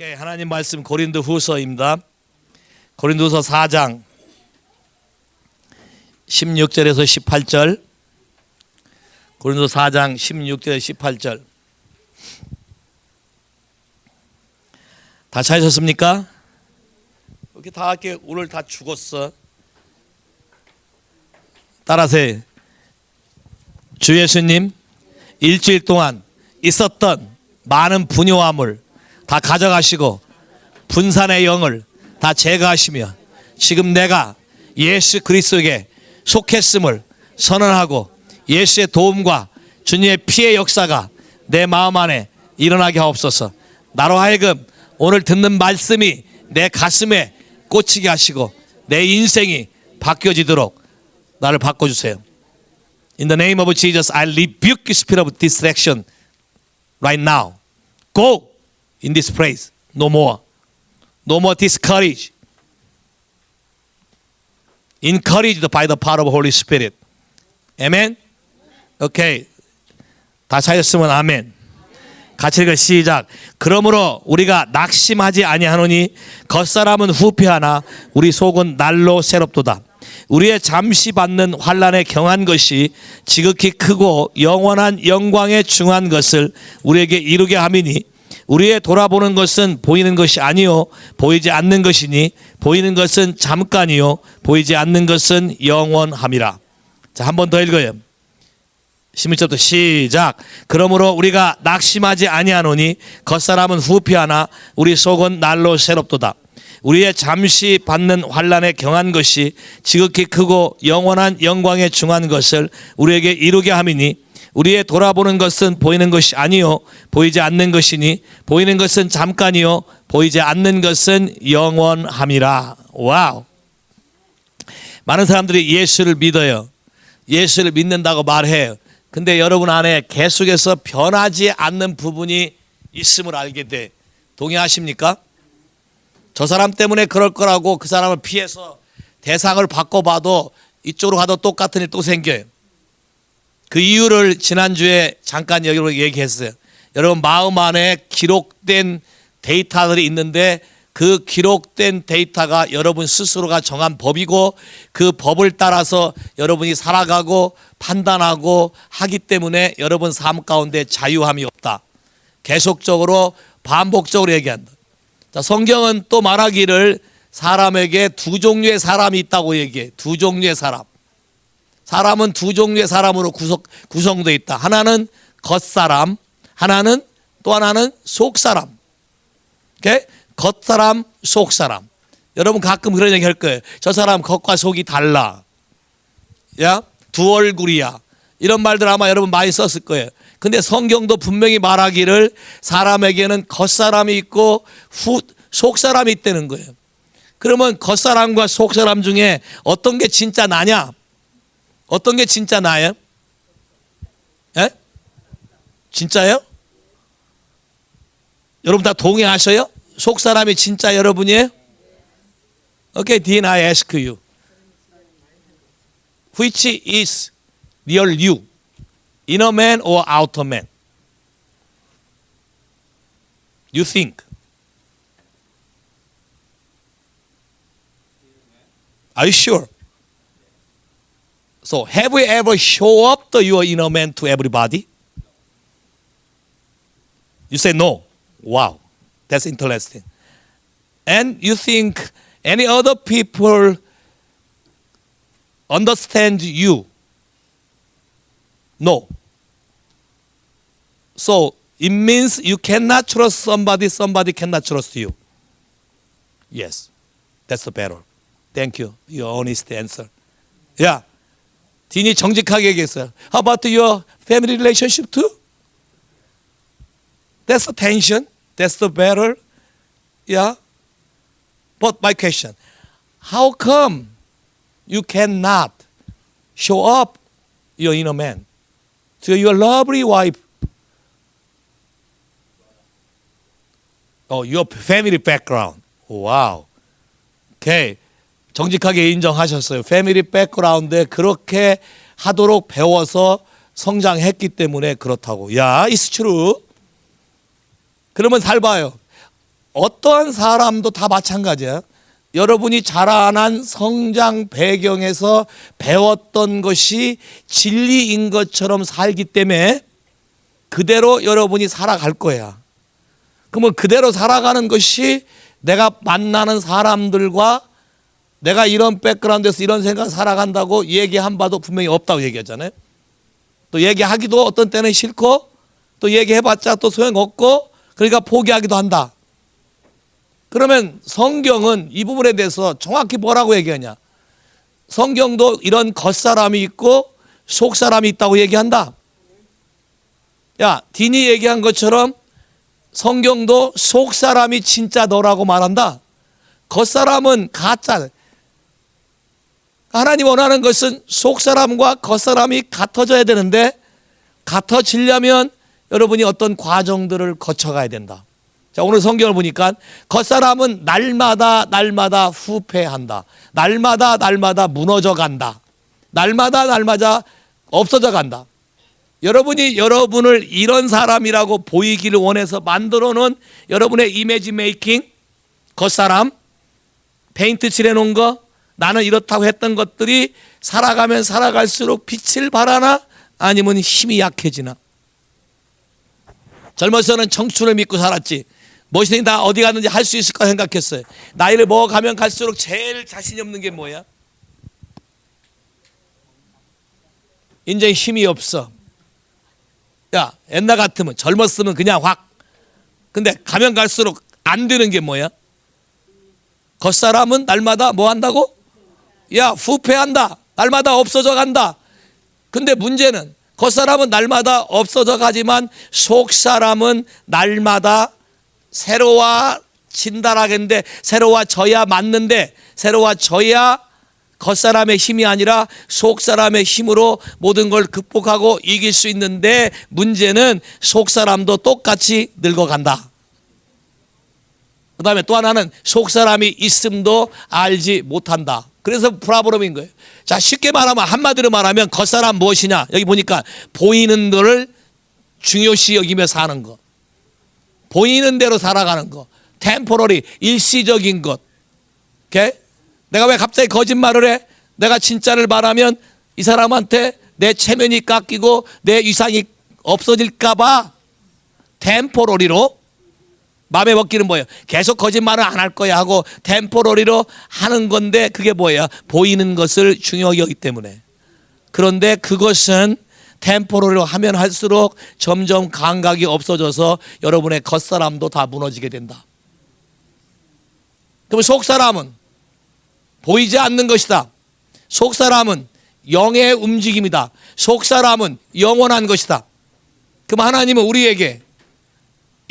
오케이, 하나님 말씀 고린도후서입니다. 고린도후서 4장 16절에서 18절. 고린도서 4장 16절에서 18절. 다 찾으셨습니까? 이렇게 다 할게. 오늘 다 죽었어. 따라하세요. 주 예수님, 일주일 동안 있었던 많은 분요함을 다 가져가시고 분산의 영을 다 제거하시며 지금 내가 예수 그리스도에게 속했음을 선언하고 예수의 도움과 주님의 피의 역사가 내 마음 안에 일어나게 하옵소서. 나로 하여금 오늘 듣는 말씀이 내 가슴에 꽂히게 하시고 내 인생이 바뀌어지도록 나를 바꿔주세요. In the name of Jesus, I rebuke the spirit of distraction right now. Go in this place. No more. No more discourage. Encouraged by the power of the Holy Spirit. Amen? Okay. 다 찾았으면 아멘. 같이 읽어 시작. 그러므로 우리가 낙심하지 아니하노니 겉사람은 후패하나 우리 속은 날로 새롭도다. 우리의 잠시 받는 환난에 경한 것이 지극히 크고 영원한 영광에 중한 것을 우리에게 이루게 함이니 우리의 돌아보는 것은 보이는 것이 아니요 보이지 않는 것이니 보이는 것은 잠깐이요 보이지 않는 것은 영원함이라. 자, 한 번 더 읽어요. 11절부터 시작. 그러므로 우리가 낙심하지 아니하노니 겉사람은 후패하나 우리 속은 날로 새롭도다. 우리의 잠시 받는 환난에 경한 것이 지극히 크고 영원한 영광에 중한 것을 우리에게 이루게 함이니 우리의 돌아보는 것은 보이는 것이 아니요 보이지 않는 것이니 보이는 것은 잠깐이요 보이지 않는 것은 영원함이라. 와우. 많은 사람들이 예수를 믿어요. 예수를 믿는다고 말해요. 근데 여러분 안에 계속해서 변하지 않는 부분이 있음을 알게 돼. 동의하십니까? 저 사람 때문에 그럴 거라고 그 사람을 피해서 대상을 바꿔봐도 이쪽으로 가도 똑같은 일 또 생겨요. 그 이유를 지난주에 잠깐 여러분 얘기했어요. 여러분 마음 안에 기록된 데이터들이 있는데 그 기록된 데이터가 여러분 스스로가 정한 법이고 그 법을 따라서 여러분이 살아가고 판단하고 하기 때문에 여러분 삶 가운데 자유함이 없다. 계속적으로 반복적으로 얘기한다. 자, 성경은 또 말하기를 사람에게 두 종류의 사람이 있다고 얘기해. 두 종류의 사람. 사람은 두 종류의 사람으로 구성되어 있다. 하나는 겉사람, 하나는 또 하나는 속사람. 오케이? 겉사람, 속사람. 여러분 가끔 그런 얘기 할 거예요. 저 사람 겉과 속이 달라. 야, 두 얼굴이야. 이런 말들 아마 여러분 많이 썼을 거예요. 근데 성경도 분명히 말하기를 사람에게는 겉사람이 있고 속사람이 있다는 거예요. 그러면 겉사람과 속사람 중에 어떤 게 진짜 나냐? 어떤 게 진짜 나예요? 예? 진짜요? 여러분 다 동의하셔요? 속사람이 진짜 여러분이에요? Okay, then I ask you. Which is real you? Inner man or outer man? You think? Are you sure? So have you ever show up your inner man to everybody? You say no. Wow, that's interesting. And you think any other people understand you? No. So it means you cannot trust somebody, somebody cannot trust you. Yes, that's the battle. Thank you. Your honest answer. Yeah. 딘이 정직하게 얘기했어요. How about your family relationship too? That's the tension. That's the battle. Yeah. But my question, how come you cannot show up your inner man to your lovely wife? Oh, your family background. Wow. Okay. 정직하게 인정하셨어요. 패밀리 백그라운드에 그렇게 하도록 배워서 성장했기 때문에 그렇다고. 야, it's true. 그러면 잘 봐요. 어떠한 사람도 다 마찬가지예요. 여러분이 자라난 성장 배경에서 배웠던 것이 진리인 것처럼 살기 때문에 그대로 여러분이 살아갈 거야. 그러면 그대로 살아가는 것이 내가 만나는 사람들과 내가 이런 백그라운드에서 이런 생각 살아간다고 얘기한 바도 분명히 없다고 얘기하잖아요. 또 얘기하기도 어떤 때는 싫고 또 얘기해봤자 또 소용없고 그러니까 포기하기도 한다. 그러면 성경은 이 부분에 대해서 정확히 뭐라고 얘기하냐? 성경도 이런 겉사람이 있고 속사람이 있다고 얘기한다. 야, 딘이 얘기한 것처럼 성경도 속사람이 진짜 너라고 말한다. 겉사람은 가짜. 하나님 원하는 것은 속사람과 겉사람이 같아져야 되는데 같아지려면 여러분이 어떤 과정들을 거쳐가야 된다. 자, 오늘 성경을 보니까 겉사람은 날마다 후패한다. 날마다 무너져 간다. 날마다 없어져 간다. 여러분이 여러분을 이런 사람이라고 보이기를 원해서 만들어 놓은 여러분의 이미지 메이킹, 겉사람, 페인트 칠해 놓은 거, 나는 이렇다고 했던 것들이 살아가면 살아갈수록 빛을 발하나 아니면 힘이 약해지나. 젊어서는 청춘을 믿고 살았지. 무엇이든 다 어디 가든지 할 수 있을까 생각했어요. 나이를 먹어가면 갈수록 제일 자신이 없는 게 뭐야? 이제 힘이 없어. 야, 옛날 같으면 젊었으면 그냥 확. 근데 가면 갈수록 안 되는 게 뭐야? 겉사람은 날마다 뭐 한다고? 야, 후패한다. 날마다 없어져 간다. 근데 문제는 겉사람은 날마다 없어져 가지만 속사람은 날마다 새로워진다라겠는데 새로워져야 맞는데 새로워져야 겉사람의 힘이 아니라 속사람의 힘으로 모든 걸 극복하고 이길 수 있는데 문제는 속사람도 똑같이 늙어간다. 그 다음에 또 하나는 속사람이 있음도 알지 못한다. 그래서 프라브럼인 거예요. 자, 쉽게 말하면 한마디로 말하면 겉사람 무엇이냐? 여기 보니까 보이는 거를 중요시 여기며 사는 것. 보이는 대로 살아가는 것. 템포러리, 일시적인 것. 오케이? 내가 왜 갑자기 거짓말을 해? 내가 진짜를 말하면 이 사람한테 내 체면이 깎이고 내 위상이 없어질까 봐 템포러리로 마음에 먹기는 뭐예요? 계속 거짓말을 안 할 거야 하고 템포러리로 하는 건데 그게 뭐예요? 보이는 것을 중요하게 여기기 때문에. 그런데 그것은 템포러리로 하면 할수록 점점 감각이 없어져서 여러분의 겉사람도 다 무너지게 된다. 그럼 속사람은 보이지 않는 것이다. 속사람은 영의 움직임이다. 속사람은 영원한 것이다. 그럼 하나님은 우리에게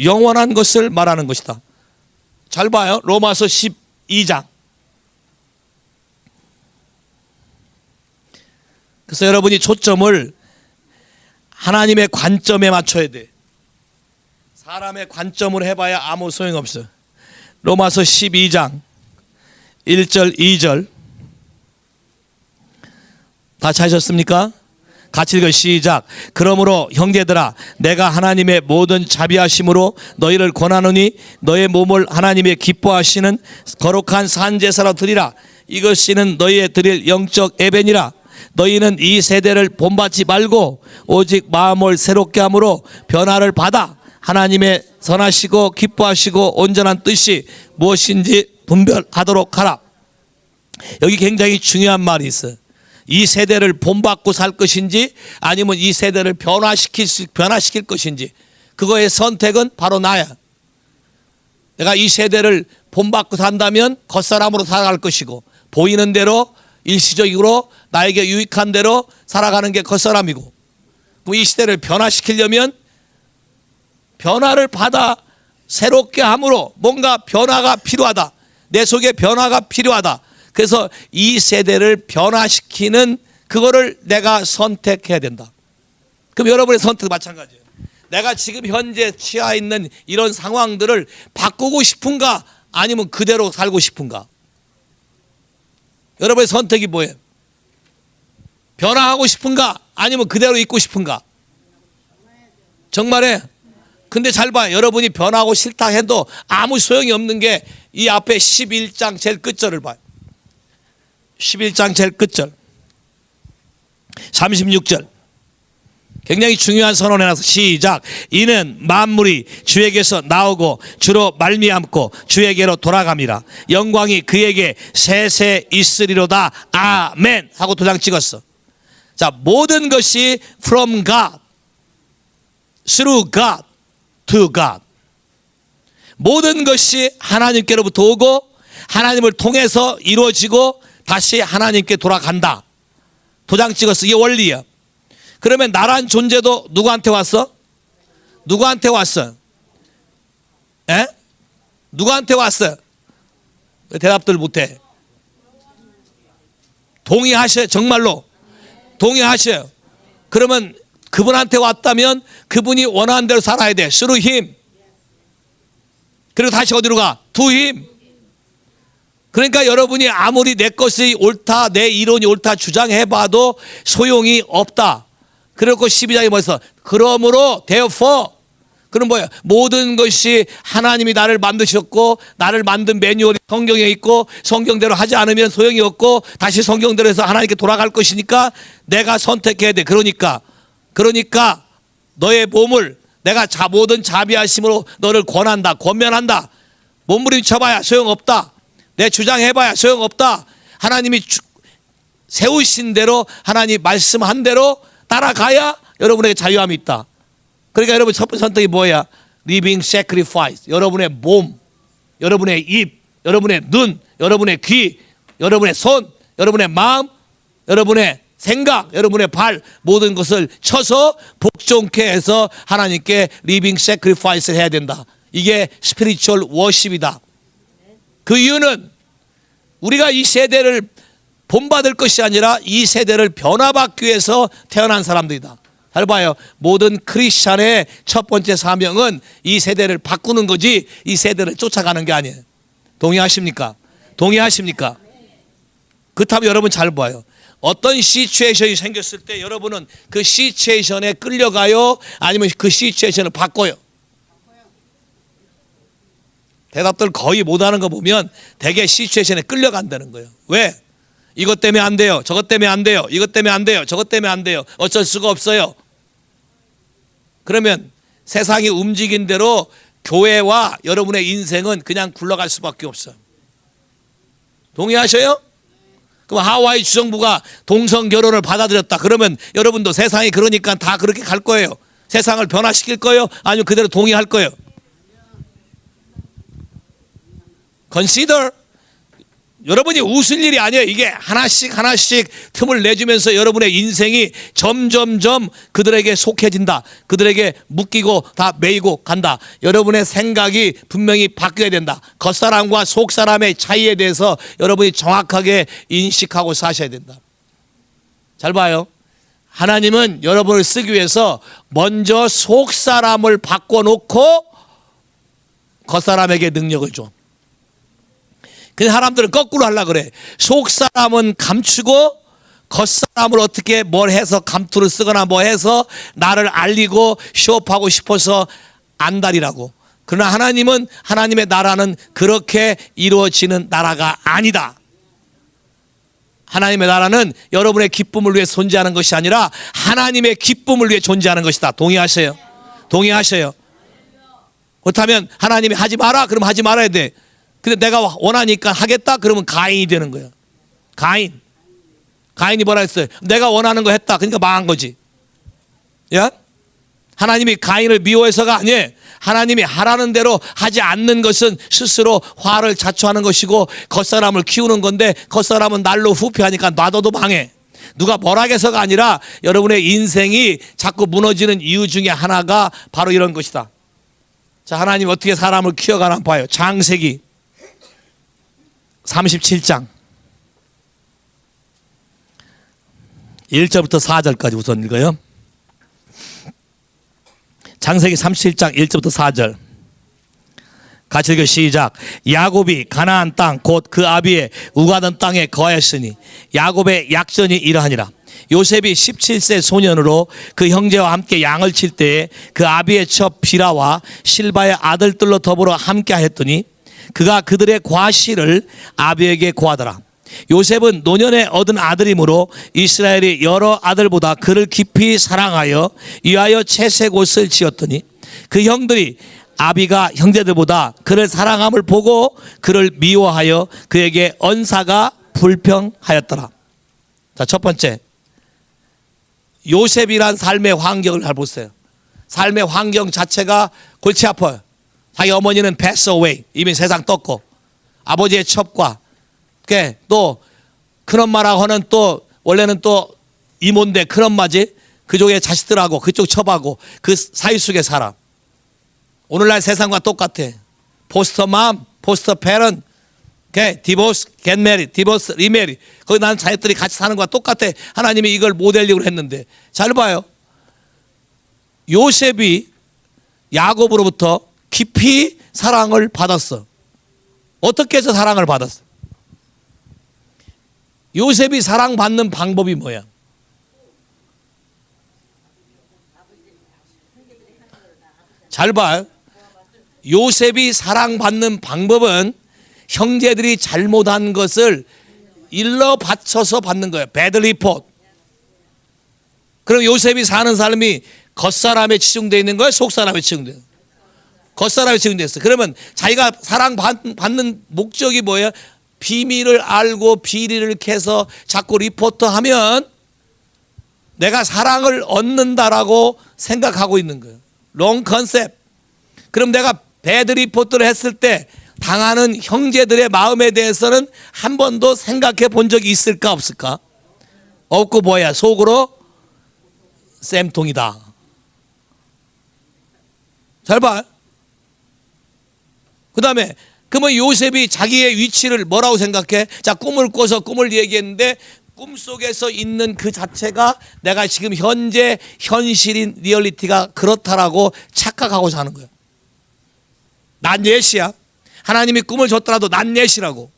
영원한 것을 말하는 것이다. 잘 봐요. 로마서 12장. 그래서 여러분이 초점을 하나님의 관점에 맞춰야 돼. 사람의 관점을 해봐야 아무 소용없어. 로마서 12장 1절 2절 다 찾으셨습니까? 같이 읽어 시작. 그러므로 형제들아 내가 하나님의 모든 자비하심으로 너희를 권하노니 너의 몸을 하나님의 기뻐하시는 거룩한 산제사로 드리라. 이것이는 너희의 드릴 영적 예배니라. 너희는 이 세대를 본받지 말고 오직 마음을 새롭게 함으로 변화를 받아 하나님의 선하시고 기뻐하시고 온전한 뜻이 무엇인지 분별하도록 하라. 여기 굉장히 중요한 말이 있어요. 이 세대를 본받고 살 것인지 아니면 이 세대를 변화시킬 것인지 그거의 선택은 바로 나야. 내가 이 세대를 본받고 산다면 겉사람으로 살아갈 것이고 보이는 대로 일시적으로 나에게 유익한 대로 살아가는 게 겉사람이고 그럼 이 시대를 변화시키려면 변화를 받아 새롭게 함으로 뭔가 변화가 필요하다. 내 속에 변화가 필요하다. 그래서 이 세대를 변화시키는 그거를 내가 선택해야 된다. 그럼 여러분의 선택도 마찬가지예요. 내가 지금 현재 취해 있는 이런 상황들을 바꾸고 싶은가 아니면 그대로 살고 싶은가? 여러분의 선택이 뭐예요? 변화하고 싶은가 아니면 그대로 있고 싶은가? 정말에 근데 잘 봐요. 여러분이 변하고 싫다 해도 아무 소용이 없는 게 이 앞에 11장 제일 끝절을 봐요. 11장 제일 끝절 36절 굉장히 중요한 선언에 나서 시작. 이는 만물이 주에게서 나오고 주로 말미암고 주에게로 돌아갑니다. 영광이 그에게 세세 있으리로다. 아멘 하고 도장 찍었어. 자, 모든 것이 from God, through God, to God. 모든 것이 하나님께로부터 오고 하나님을 통해서 이루어지고 다시 하나님께 돌아간다. 도장 찍었어. 이게 원리야. 그러면 나란 존재도 누구한테 왔어? 누구한테 왔어? 에? 누구한테 왔어? 왜 대답들 못해? 동의하셔요. 정말로 동의하셔요. 그러면 그분한테 왔다면 그분이 원하는 대로 살아야 돼. through him. 그리고 다시 어디로 가? to him. 그러니까 여러분이 아무리 내 것이 옳다, 내 이론이 옳다 주장해봐도 소용이 없다. 그리고 12장에 벌써 그러므로 therefore 그럼 뭐야? 모든 것이 하나님이 나를 만드셨고 나를 만든 매뉴얼이 성경에 있고 성경대로 하지 않으면 소용이 없고 다시 성경대로 해서 하나님께 돌아갈 것이니까 내가 선택해야 돼. 그러니까 너의 몸을 내가 모든 자비하심으로 너를 권한다. 권면한다. 몸부림쳐봐야 소용없다. 내 주장해봐야 소용없다. 하나님이 세우신 대로 하나님 말씀한 대로 따라가야 여러분에게 자유함이 있다. 그러니까 여러분 첫 번째 선택이 뭐야? Living sacrifice. 여러분의 몸, 여러분의 입, 여러분의 눈, 여러분의 귀, 여러분의 손, 여러분의 마음, 여러분의 생각, 여러분의 발 모든 것을 쳐서 복종케 해서 하나님께 Living sacrifice를 해야 된다. 이게 spiritual worship이다. 그 이유는 우리가 이 세대를 본받을 것이 아니라 이 세대를 변화받기 위해서 태어난 사람들이다. 잘 봐요. 모든 크리스찬의 첫 번째 사명은 이 세대를 바꾸는 거지 이 세대를 쫓아가는 게 아니에요. 동의하십니까? 동의하십니까? 그렇다면 여러분 잘 봐요. 어떤 시츄에이션이 생겼을 때 여러분은 그 시츄에이션에 끌려가요? 아니면 그 시츄에이션을 바꿔요? 대답들 거의 못하는 거 보면 대개 시츄에이션에 끌려간다는 거예요. 왜? 이것 때문에 안 돼요. 저것 때문에 안 돼요. 이것 때문에 안 돼요. 저것 때문에 안 돼요. 어쩔 수가 없어요. 그러면 세상이 움직인 대로 교회와 여러분의 인생은 그냥 굴러갈 수밖에 없어요. 동의하셔요? 그럼 하와이 주정부가 동성 결혼을 받아들였다. 그러면 여러분도 세상이 그러니까 다 그렇게 갈 거예요. 세상을 변화시킬 거예요? 아니면 그대로 동의할 거예요? Consider. 여러분이 웃을 일이 아니에요. 이게 하나씩 틈을 내주면서 여러분의 인생이 점점점 그들에게 속해진다. 그들에게 묶이고 다 매이고 간다. 여러분의 생각이 분명히 바뀌어야 된다. 겉사람과 속사람의 차이에 대해서 여러분이 정확하게 인식하고 사셔야 된다. 잘 봐요. 하나님은 여러분을 쓰기 위해서 먼저 속사람을 바꿔놓고 겉사람에게 능력을 줘. 근데 사람들은 거꾸로 하려고 그래. 속사람은 감추고 겉사람을 어떻게 뭘 해서 감투를 쓰거나 뭐 해서 나를 알리고 쇼업하고 싶어서 안달이라고. 그러나 하나님은 하나님의 나라는 그렇게 이루어지는 나라가 아니다. 하나님의 나라는 여러분의 기쁨을 위해 존재하는 것이 아니라 하나님의 기쁨을 위해 존재하는 것이다. 동의하세요? 동의하세요? 그렇다면 하나님이 하지 마라 그러면 하지 말아야 돼. 근데 내가 원하니까 하겠다 그러면 가인이 되는 거예요. 가인이 뭐라 했어요? 내가 원하는 거 했다. 그러니까 망한 거지. 야? 하나님이 가인을 미워해서가 아니에요. 하나님이 하라는 대로 하지 않는 것은 스스로 화를 자초하는 것이고 겉사람을 키우는 건데 겉사람은 날로 후퇴하니까 놔둬도 망해. 누가 뭐라 해서가 아니라 여러분의 인생이 자꾸 무너지는 이유 중에 하나가 바로 이런 것이다. 자, 하나님 어떻게 사람을 키워가나 봐요. 창세기 37장 1절부터 4절까지 우선 읽어요. 창세기 37장 1절부터 4절 같이 읽어 시작. 야곱이 가나안 땅 곧 그 아비의 우가던 땅에 거하였으니 야곱의 약전이 이러하니라. 요셉이 17세 소년으로 그 형제와 함께 양을 칠 때에 그 아비의 첩 비라와 실바의 아들들로 더불어 함께 하였더니 그가 그들의 과실을 아비에게 고하더라. 요셉은 노년에 얻은 아들이므로 이스라엘이 여러 아들보다 그를 깊이 사랑하여 이하여 채색옷을 지었더니 그 형들이 아비가 형제들보다 그를 사랑함을 보고 그를 미워하여 그에게 언사가 불평하였더라. 자, 첫 번째, 요셉이란 삶의 환경을 잘 보세요. 삶의 환경 자체가 골치 아파요. 자기 어머니는 pass away, 이미 세상 떴고, 아버지의 첩과 또 큰엄마라고 하는 또 원래는 또 이모인데 큰엄마지, 그쪽의 자식들하고 그쪽 첩하고 그 사이 속에 살아. 오늘날 세상과 똑같아. 포스터 맘, 포스터 패런, 디보스, get married, 디보스, 리메리. 거기 나는 자녀들이 같이 사는 거와 똑같아. 하나님이 이걸 모델링으로 했는데 잘 봐요. 요셉이 야곱으로부터 깊이 사랑을 받았어. 어떻게 해서 사랑을 받았어? 요셉이 사랑받는 방법이 뭐야? 잘 봐요. 요셉이 사랑받는 방법은 형제들이 잘못한 것을 일러 바쳐서 받는 거예요. 배드 리포트. 그럼 요셉이 사는 삶이 겉사람에 치중되어 있는 거예요? 속사람에 치중되어 있는 거예요? 겉사람에 치중되어 있어요. 그러면 자기가 사랑받는 목적이 뭐예요? 비밀을 알고 비리를 캐서 자꾸 리포트하면 내가 사랑을 얻는다라고 생각하고 있는 거예요. 롱 컨셉. 그럼 내가 배드 리포트를 했을 때 당하는 형제들의 마음에 대해서는 한 번도 생각해 본 적이 있을까 없을까? 없고 뭐야, 속으로 쌤통이다. 잘 봐. 그 다음에 그러면 요셉이 자기의 위치를 뭐라고 생각해? 자, 꿈을 꿔서 꿈을 얘기했는데 꿈속에서 있는 그 자체가 내가 지금 현재 현실인 리얼리티가 그렇다라고 착각하고 사는 거예요. 난 예시야. 하나님이 꿈을 줬더라도 난 예시라고.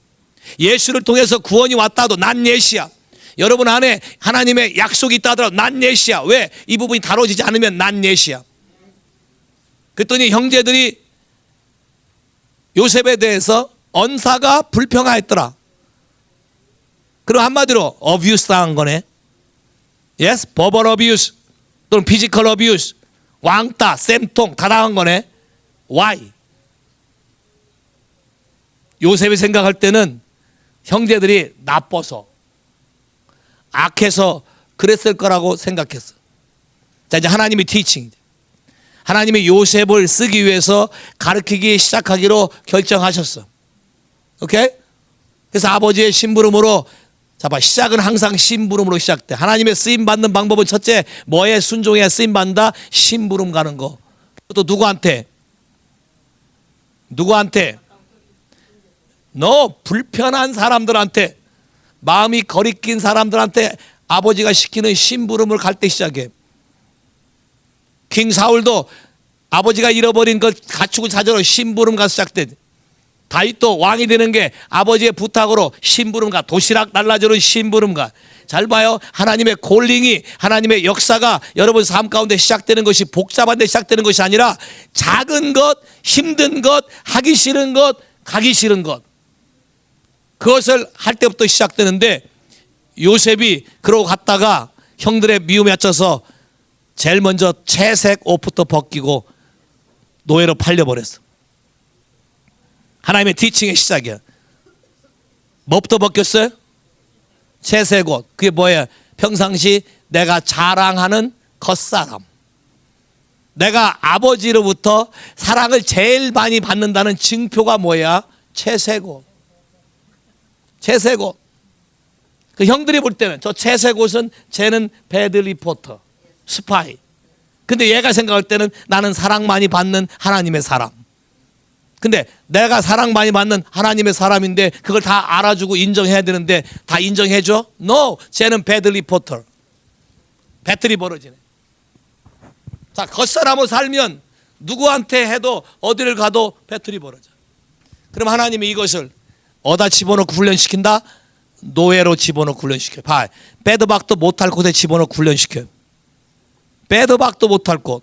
예수를 통해서 구원이 왔다도 난 예시야. 여러분 안에 하나님의 약속이 있다 하더라도 난 예시야. 왜? 이 부분이 다뤄지지 않으면 난 예시야. 그랬더니 형제들이 요셉에 대해서 언사가 불평하였더라. 그럼 한마디로 어뷰스 당한 거네. Yes, verbal abuse 또는 physical abuse, 왕따, 쌤통 다 당한 거네. Why? 요셉이 생각할 때는 형제들이 나빠서 악해서 그랬을 거라고 생각했어. 자, 이제 하나님이 티칭. 하나님이 요셉을 쓰기 위해서 가르치기 시작하기로 결정하셨어. 오케이? 그래서 아버지의 심부름으로, 자, 봐, 시작은 항상 심부름으로 시작돼. 하나님의 쓰임 받는 방법은 첫째, 뭐에 순종해야 쓰임 받는다? 심부름 가는 거. 또 누구한테? 너 불편한 사람들한테, 마음이 거리낀 사람들한테 아버지가 시키는 심부름을 갈 때 시작해. 킹 사울도 아버지가 잃어버린 것 갖추고 찾으러 심부름 가서 시작돼. 다윗도 왕이 되는 게 아버지의 부탁으로 심부름 가. 도시락 날라주는 심부름 가. 잘 봐요. 하나님의 콜링이, 하나님의 역사가 여러분 삶 가운데 시작되는 것이 복잡한 데 시작되는 것이 아니라 작은 것, 힘든 것, 하기 싫은 것, 가기 싫은 것, 그것을 할 때부터 시작되는데, 요셉이 그러고 갔다가 형들의 미움에 갇혀서 제일 먼저 채색 옷부터 벗기고 노예로 팔려버렸어. 하나님의 티칭의 시작이야. 뭐부터 벗겼어요? 채색 옷. 그게 뭐예요? 평상시 내가 자랑하는 겉사람. 내가 아버지로부터 사랑을 제일 많이 받는다는 증표가 뭐야? 채색 옷. 채색 옷. 그 형들이 볼 때는 저 채색 옷은 쟤는 배드 리포터, 스파이. 근데 얘가 생각할 때는 나는 사랑 많이 받는 하나님의 사람. 근데 내가 사랑 많이 받는 하나님의 사람인데 그걸 다 알아주고 인정해야 되는데 다 인정해줘? No, 쟤는 배드 리포터. 배틀이 벌어지네. 자, 겉사람으로 살면 누구한테 해도 어디를 가도 배틀이 벌어져. 그럼 하나님이 이것을 어디다 집어넣고 훈련시킨다? 노예로 집어넣고 훈련시켜요. 봐, 빼도박도 못할 곳에 집어넣고 훈련시켜요. 빼도박도 못할 곳.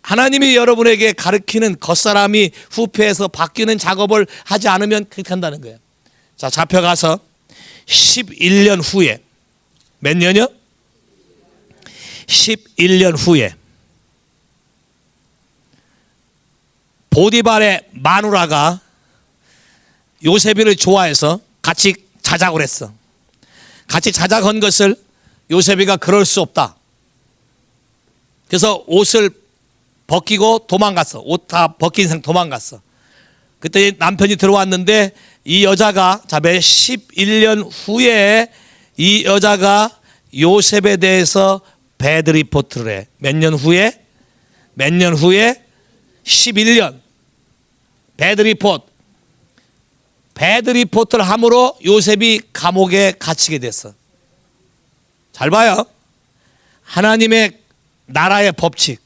하나님이 여러분에게 가르치는 겉사람이 후패해서 바뀌는 작업을 하지 않으면 그렇게 한다는 거예요. 자, 잡혀가서 11년 후에, 몇 년이요? 11년 후에 보디발의 마누라가 요셉이를 좋아해서 같이 자작을 했어. 같이 자작한 것을 요셉이가 그럴 수 없다. 그래서 옷을 벗기고 도망갔어. 옷 다 벗긴 상태 도망갔어. 그때 남편이 들어왔는데 이 여자가 매 11년 후에 이 여자가 요셉에 대해서 배드 리포트를 해. 몇 년 후에? 몇 년 후에? 11년. 배드 리포트. 배드 리포트를 함으로 요셉이 감옥에 갇히게 됐어. 잘 봐요. 하나님의 나라의 법칙.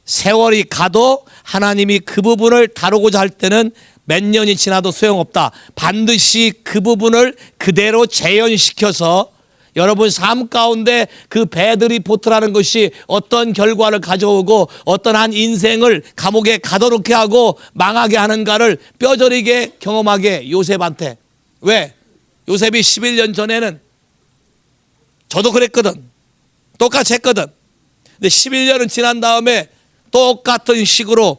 세월이 가도 하나님이 그 부분을 다루고자 할 때는 몇 년이 지나도 소용없다. 반드시 그 부분을 그대로 재현시켜서 여러분 삶 가운데 그 배드 리포트라는 것이 어떤 결과를 가져오고 어떤 한 인생을 감옥에 가둬놓게 하고 망하게 하는가를 뼈저리게 경험하게 요셉한테. 왜? 요셉이 11년 전에는 저도 그랬거든. 똑같이 했거든. 근데 11년은 지난 다음에 똑같은 식으로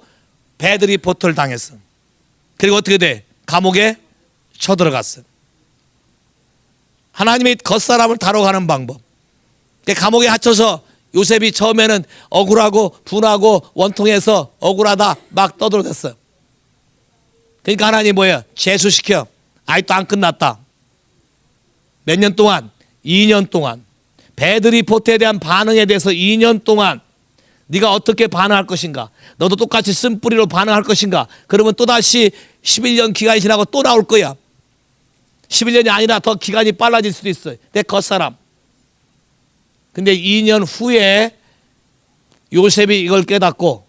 배드 리포트를 당했어. 그리고 어떻게 돼? 감옥에 쳐들어갔어. 하나님이 겉사람을 다뤄가는 방법. 감옥에 갇혀서 요셉이 처음에는 억울하고 분하고 원통해서 억울하다 막 떠들어댔어요. 그러니까 하나님이 뭐예요? 재수시켜. 아직도 안 끝났다. 몇 년 동안? 2년 동안. 배드 리포트에 대한 반응에 대해서 2년 동안 네가 어떻게 반응할 것인가? 너도 똑같이 쓴뿌리로 반응할 것인가? 그러면 또다시 11년 기간이 지나고 또 나올 거야. 11년이 아니라 더 기간이 빨라질 수도 있어요. 내 겉사람. 근데 2년 후에 요셉이 이걸 깨닫고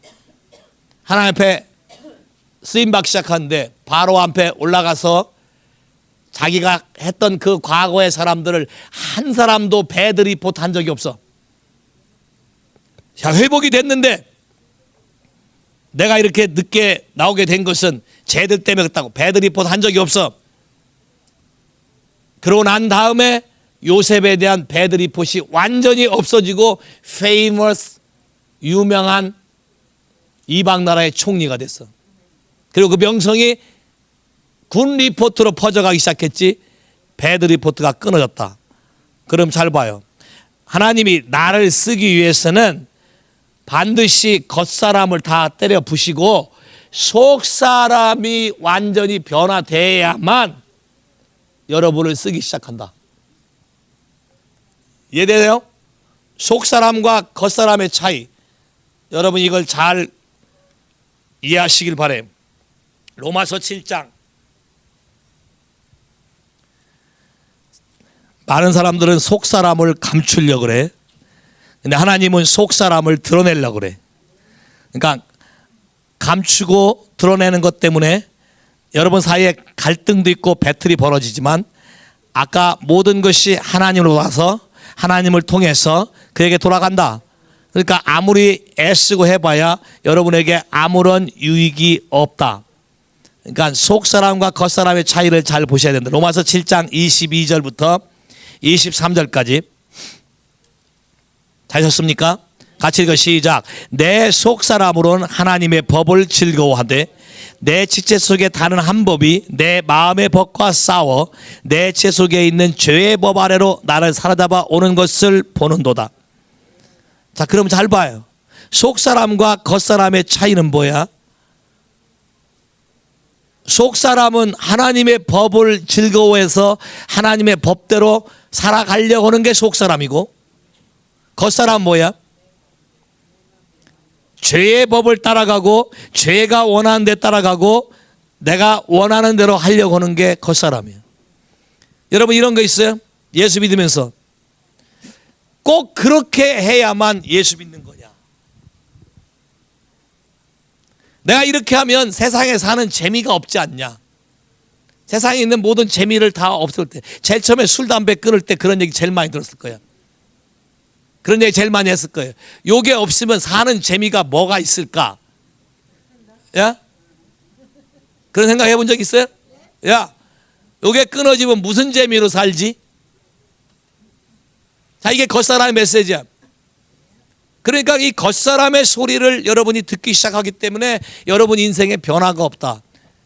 하나님 앞에 쓰임받기 시작하는데 바로 앞에 올라가서 자기가 했던 그 과거의 사람들을 한 사람도 배드 리포트 한 적이 없어. 자, 회복이 됐는데 내가 이렇게 늦게 나오게 된 것은 쟤들 때문에 그렇다고 배드 리포트 한 적이 없어. 그러고 난 다음에 요셉에 대한 배드 리포트이 완전히 없어지고 famous 유명한 이방 나라의 총리가 됐어. 그리고 그 명성이 군 리포트로 퍼져가기 시작했지 배드 리포트가 끊어졌다. 그럼 잘 봐요. 하나님이 나를 쓰기 위해서는 반드시 겉사람을 다 때려 부시고 속사람이 완전히 변화돼야만 여러분을 쓰기 시작한다. 이해되세요? 속사람과 겉사람의 차이. 여러분 이걸 잘 이해하시길 바래요. 로마서 7장. 많은 사람들은 속사람을 감추려고 그래. 근데 하나님은 속사람을 드러내려고 그래. 그러니까 감추고 드러내는 것 때문에 여러분 사이에 갈등도 있고 배틀이 벌어지지만 아까 모든 것이 하나님으로 와서 하나님을 통해서 그에게 돌아간다. 그러니까 아무리 애쓰고 해봐야 여러분에게 아무런 유익이 없다. 그러니까 속사람과 겉사람의 차이를 잘 보셔야 된다. 로마서 7장 22절부터 23절까지 잘하셨습니까? 같이 읽어 시작. 내 속사람으로는 하나님의 법을 즐거워하되 내 지체 속에 다른 한 법이 내 마음의 법과 싸워 내 체 속에 있는 죄의 법 아래로 나를 사로잡아 오는 것을 보는도다. 자, 그럼 잘 봐요. 속사람과 겉사람의 차이는 뭐야? 속사람은 하나님의 법을 즐거워해서 하나님의 법대로 살아가려고 하는 게 속사람이고, 겉사람은 뭐야? 죄의 법을 따라가고 죄가 원하는 데 따라가고 내가 원하는 대로 하려고 하는 게 겉사람이에요. 여러분 이런 거 있어요? 예수 믿으면서 꼭 그렇게 해야만 예수 믿는 거냐? 내가 이렇게 하면 세상에 사는 재미가 없지 않냐? 세상에 있는 모든 재미를 다 없을 때, 제일 처음에 술, 담배 끊을 때 그런 얘기 제일 많이 들었을 거예요. 그런 얘기 제일 많이 했을 거예요. 요게 없으면 사는 재미가 뭐가 있을까? 야? 그런 생각 해본 적 있어요? 야, 요게 끊어지면 무슨 재미로 살지? 자, 이게 겉사람의 메시지야. 그러니까 이 겉사람의 소리를 여러분이 듣기 시작하기 때문에 여러분 인생에 변화가 없다.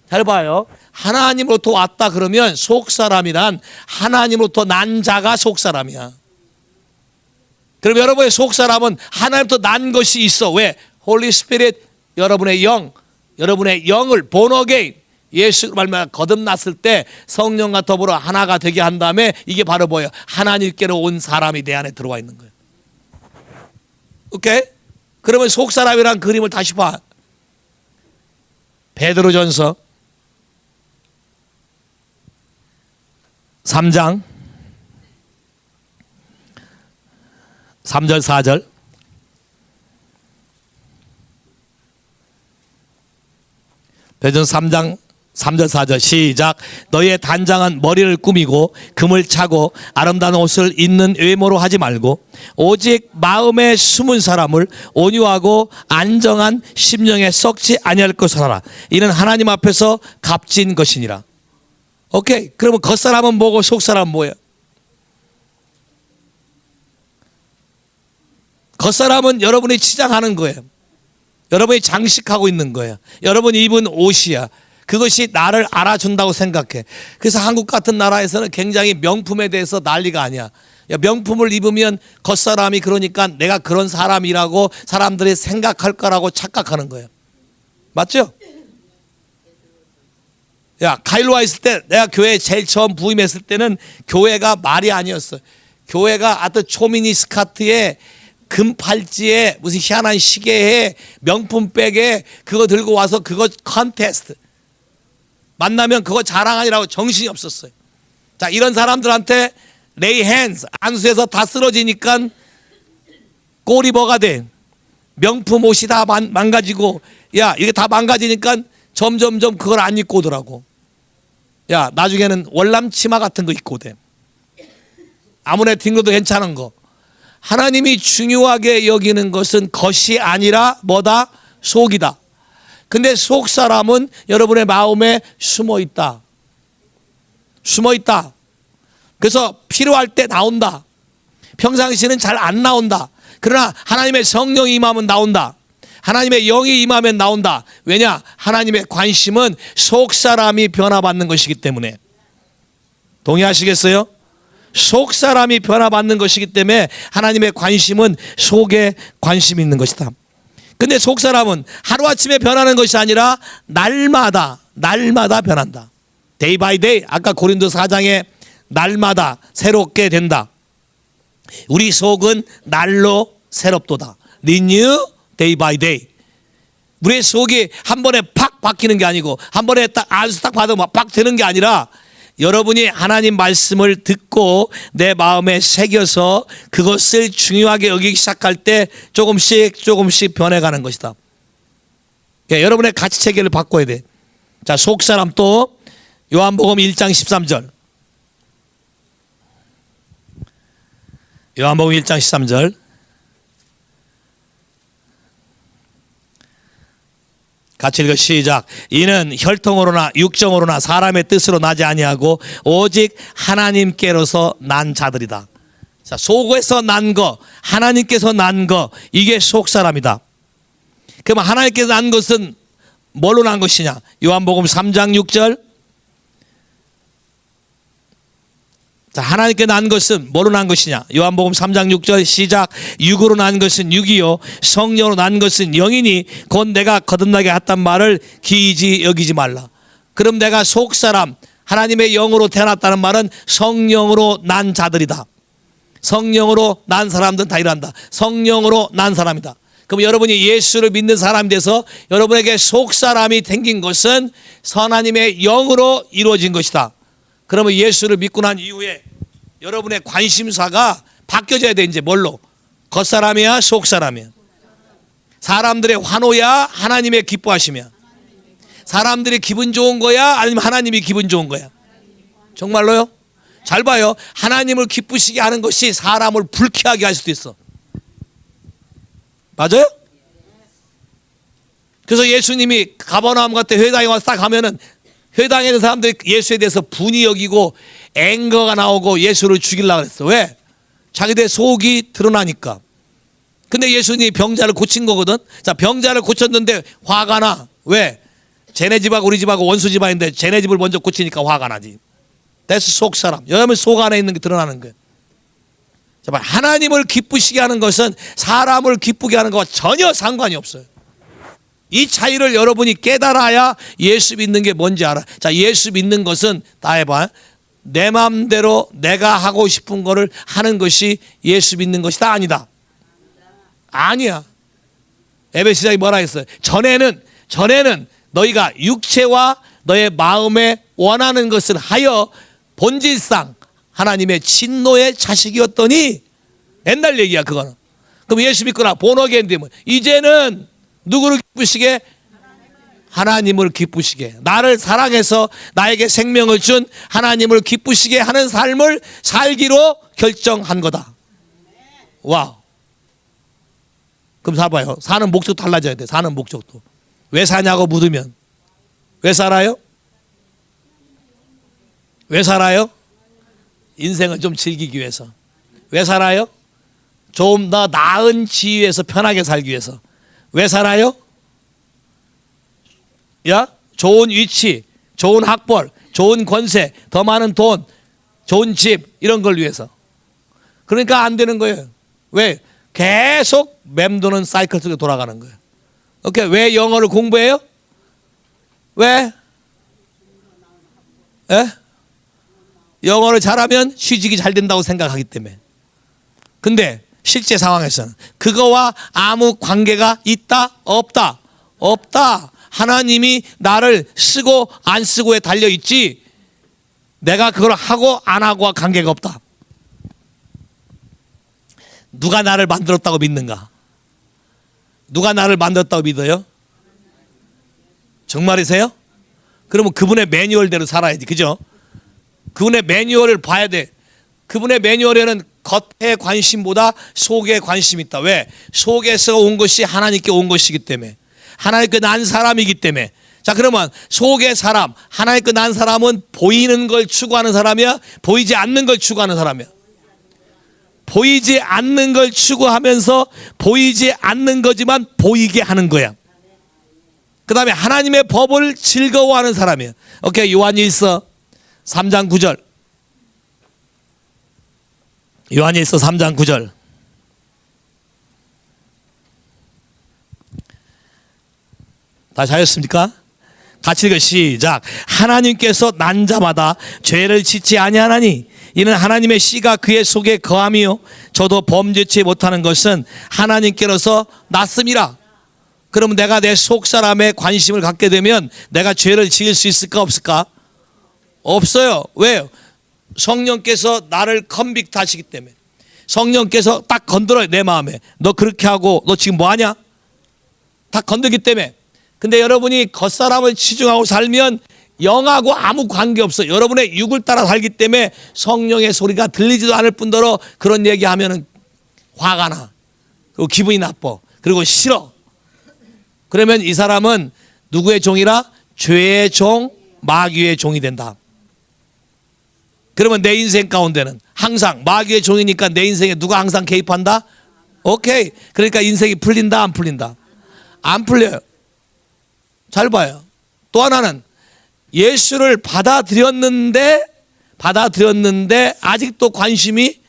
잘 봐요. 하나님으로부터 왔다 그러면 속사람이란 하나님으로부터 난 자가 속사람이야. 그럼 여러분의 속사람은 하나님부터 난 것이 있어. 왜? 홀리 스피릿, 여러분의 영, 여러분의 영을 born again, 예수로 말미암아 거듭났을 때 성령과 더불어 하나가 되게 한 다음에 이게 바로 뭐예요? 하나님께로 온 사람이 내 안에 들어와 있는 거예요. 오케이? 그러면 속사람이란 그림을 다시 봐. 베드로전서 3장 3절 4절. 베드로전서 3장 3절 4절 시작. 너희의 단장은 머리를 꾸미고 금을 차고 아름다운 옷을 입는 외모로 하지 말고 오직 마음에 숨은 사람을 온유하고 안정한 심령에 썩지 아니할 것을 하라. 이는 하나님 앞에서 값진 것이니라. 오케이. 그러면 겉사람은 뭐고 속사람은 뭐예요? 겉사람은 여러분이 치장하는 거예요. 여러분이 장식하고 있는 거예요. 여러분이 입은 옷이야. 그것이 나를 알아준다고 생각해. 그래서 한국 같은 나라에서는 굉장히 명품에 대해서 난리가 아니야. 야, 명품을 입으면 겉사람이 그러니까 내가 그런 사람이라고 사람들이 생각할 거라고 착각하는 거예요. 맞죠? 야, 카일로와 있을 때 내가 교회에 제일 처음 부임했을 때는 교회가 말이 아니었어. 교회가 아트 초미니 스카트에 금 팔찌에 무슨 희한한 시계에 명품 백에 그거 들고 와서 그거 컨테스트 만나면 그거 자랑하니라고 정신이 없었어요. 자, 이런 사람들한테 lay hands 안수해서 다 쓰러지니까 꼴이 뭐가 돼? 명품 옷이 다 망가지고, 야, 이게 다 망가지니까 점점점 그걸 안 입고 오더라고. 야, 나중에는 월남 치마 같은 거 입고 오대. 아무나 딩거도 괜찮은 거. 하나님이 중요하게 여기는 것은 겉이 아니라 뭐다? 속이다. 근데 속 사람은 여러분의 마음에 숨어 있다. 숨어 있다. 그래서 필요할 때 나온다. 평상시에는 잘 안 나온다. 그러나 하나님의 성령이 임하면 나온다. 하나님의 영이 임하면 나온다. 왜냐? 하나님의 관심은 속 사람이 변화받는 것이기 때문에. 동의하시겠어요? 속 사람이 변화받는 것이기 때문에 하나님의 관심은 속에 관심이 있는 것이다. 근데 속 사람은 하루아침에 변하는 것이 아니라 날마다 변한다. Day by day. 아까 고린도 4장에 날마다 새롭게 된다. 우리 속은 날로 새롭도다. Renew day by day. 우리의 속이 한 번에 팍 바뀌는 게 아니고 한 번에 딱 안수 딱 받으면 팍 되는 게 아니라 여러분이 하나님 말씀을 듣고 내 마음에 새겨서 그것을 중요하게 여기기 시작할 때 조금씩 변해가는 것이다. 그러니까 여러분의 가치 체계를 바꿔야 돼. 자, 속사람 또 요한복음 1장 13절. 요한복음 1장 13절. 같이 읽어 시작. 이는 혈통으로나 육정으로나 사람의 뜻으로 나지 아니하고 오직 하나님께로서 난 자들이다. 자, 속에서 난 거, 하나님께서 난 거, 이게 속사람이다. 그럼 하나님께서 난 것은 뭘로 난 것이냐? 요한복음 3장 6절. 자, 하나님께 난 것은 뭐로 난 것이냐? 요한복음 3장 6절 시작. 육으로 난 것은 육이요 성령으로 난 것은 영이니 곧 내가 거듭나게 했단 말을 기이지 여기지 말라. 그럼 내가 속사람 하나님의 영으로 태어났다는 말은 성령으로 난 자들이다. 성령으로 난 사람들은 다 이란다. 성령으로 난 사람이다. 그럼 여러분이 예수를 믿는 사람이 돼서 여러분에게 속사람이 생긴 것은 하나님의 영으로 이루어진 것이다. 그러면 예수를 믿고 난 이후에 여러분의 관심사가 바뀌어져야 돼. 이제 뭘로? 겉사람이야 속사람이야? 사람들의 환호야 하나님의 기뻐하시며? 사람들이 기분 좋은 거야 아니면 하나님이 기분 좋은 거야? 정말로요? 잘 봐요. 하나님을 기쁘시게 하는 것이 사람을 불쾌하게 할 수도 있어. 맞아요? 그래서 예수님이 가버나움 같은 회당에 와서 딱 하면은 회당에 있는 사람들이 예수에 대해서 분이 여기고 앵거가 나오고 예수를 죽이려고 했어. 왜? 자기들 속이 드러나니까. 근데 예수님이 병자를 고친 거거든. 자, 병자를 고쳤는데 화가 나. 왜? 쟤네 집하고 우리 집하고 원수 집안인데 쟤네 집을 먼저 고치니까 화가 나지. that's 속 사람. 여러분 속 안에 있는 게 드러나는 거예요. 자, 하나님을 기쁘시게 하는 것은 사람을 기쁘게 하는 것과 전혀 상관이 없어요. 이 차이를 여러분이 깨달아야 예수 믿는 게 뭔지 알아. 자, 예수 믿는 것은 다 해봐. 내 마음대로 내가 하고 싶은 거를 하는 것이 예수 믿는 것이다. 아니다. 아니야. 에베소서에 뭐라 했어요? 전에는 너희가 육체와 너의 마음에 원하는 것을 하여 본질상 하나님의 진노의 자식이었더니 옛날 얘기야 그거는. 그럼 예수 믿거나 본어게인 되면 이제는 누구를 기쁘시게? 하나님을 기쁘시게. 나를 사랑해서 나에게 생명을 준 하나님을 기쁘시게 하는 삶을 살기로 결정한 거다. 와우. 그럼 봐봐요. 사는 목적 달라져야 돼. 사는 목적도. 왜 사냐고 묻으면 왜 살아요? 왜 살아요? 인생을 좀 즐기기 위해서. 왜 살아요? 좀 더 나은 지위에서 편하게 살기 위해서. 왜 살아요? 야, 좋은 위치, 좋은 학벌, 좋은 권세, 더 많은 돈, 좋은 집 이런 걸 위해서. 그러니까 안 되는 거예요. 왜? 계속 맴도는 사이클 속에 돌아가는 거예요. 오케이. 왜 영어를 공부해요? 왜? 에? 영어를 잘하면 취직이 잘 된다고 생각하기 때문에. 근데 실제 상황에서는 그거와 아무 관계가 있다? 없다? 없다. 하나님이 나를 쓰고 안 쓰고에 달려있지 내가 그걸 하고 안 하고와 관계가 없다. 누가 나를 만들었다고 믿는가? 누가 나를 만들었다고 믿어요? 정말이세요? 그러면 그분의 매뉴얼대로 살아야지. 그죠? 그분의 매뉴얼을 봐야 돼. 그분의 매뉴얼에는 겉에 관심보다 속에 관심이 있다. 왜? 속에서 온 것이 하나님께 온 것이기 때문에. 하나님께 난 사람이기 때문에. 자, 그러면 속의 사람, 하나님께 난 사람은 보이는 걸 추구하는 사람이야? 보이지 않는 걸 추구하는 사람이야? 보이지 않는 걸 추구하면서 보이지 않는 거지만 보이게 하는 거야. 그 다음에 하나님의 법을 즐거워하는 사람이야. 오케이. 요한일서 3장 9절. 요한일서 3장 9절. 다 잘했습니까? 같이 읽어 시작. 하나님께서 난 자마다 죄를 짓지 아니하나니 이는 하나님의 씨가 그의 속에 거함이요 저도 범죄치 못하는 것은 하나님께로서 났음이라. 그러면 내가 내 속사람에 관심을 갖게 되면 내가 죄를 지을 수 있을까 없을까? 없어요. 왜요? 성령께서 나를 컨빅트 하시기 때문에. 성령께서 딱 건드려요. 내 마음에. 너 그렇게 하고 너 지금 뭐하냐? 다 건들기 때문에. 근데 여러분이 겉사람을 치중하고 살면 영하고 아무 관계없어요. 여러분의 육을 따라 살기 때문에 성령의 소리가 들리지도 않을 뿐더러 그런 얘기하면 화가 나. 그리고 기분이 나빠. 그리고 싫어. 그러면 이 사람은 누구의 종이라? 죄의 종, 마귀의 종이 된다. 그러면 내 인생 가운데는 항상 마귀의 종이니까 내 인생에 누가 항상 개입한다? 오케이. 그러니까 인생이 풀린다 안 풀린다? 안 풀려요. 잘 봐요. 또 하나는 예수를 받아들였는데 아직도 관심이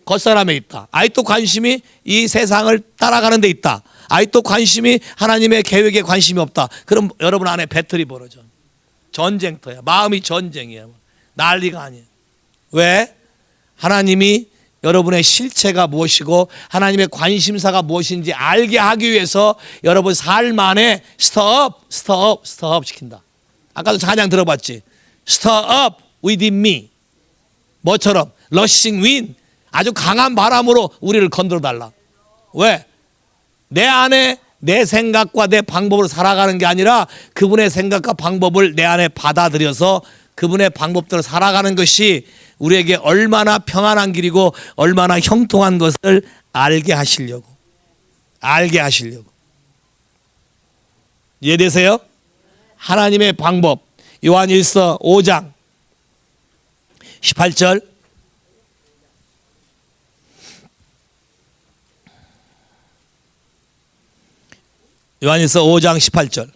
겉사람에 있다. 아직도 관심이 이 세상을 따라가는 데 있다. 아직도 관심이 하나님의 계획에 관심이 없다. 그럼 여러분 안에 배틀이 벌어져. 전쟁터야. 마음이 전쟁이야. 난리가 아니에요. 왜? 하나님이 여러분의 실체가 무엇이고 하나님의 관심사가 무엇인지 알게 하기 위해서 여러분 삶 안에 스톱 시킨다. 아까도 찬양 들어봤지? Stir up within me. 뭐처럼? Rushing wind. 아주 강한 바람으로 우리를 건드려 달라. 왜? 내 안에 내 생각과 내 방법으로 살아가는 게 아니라 그분의 생각과 방법을 내 안에 받아들여서 그분의 방법대로 살아가는 것이 우리에게 얼마나 평안한 길이고 얼마나 형통한 것을 알게 하시려고. 이해되세요? 하나님의 방법. 요한일서 5장 18절. 요한일서 5장 18절.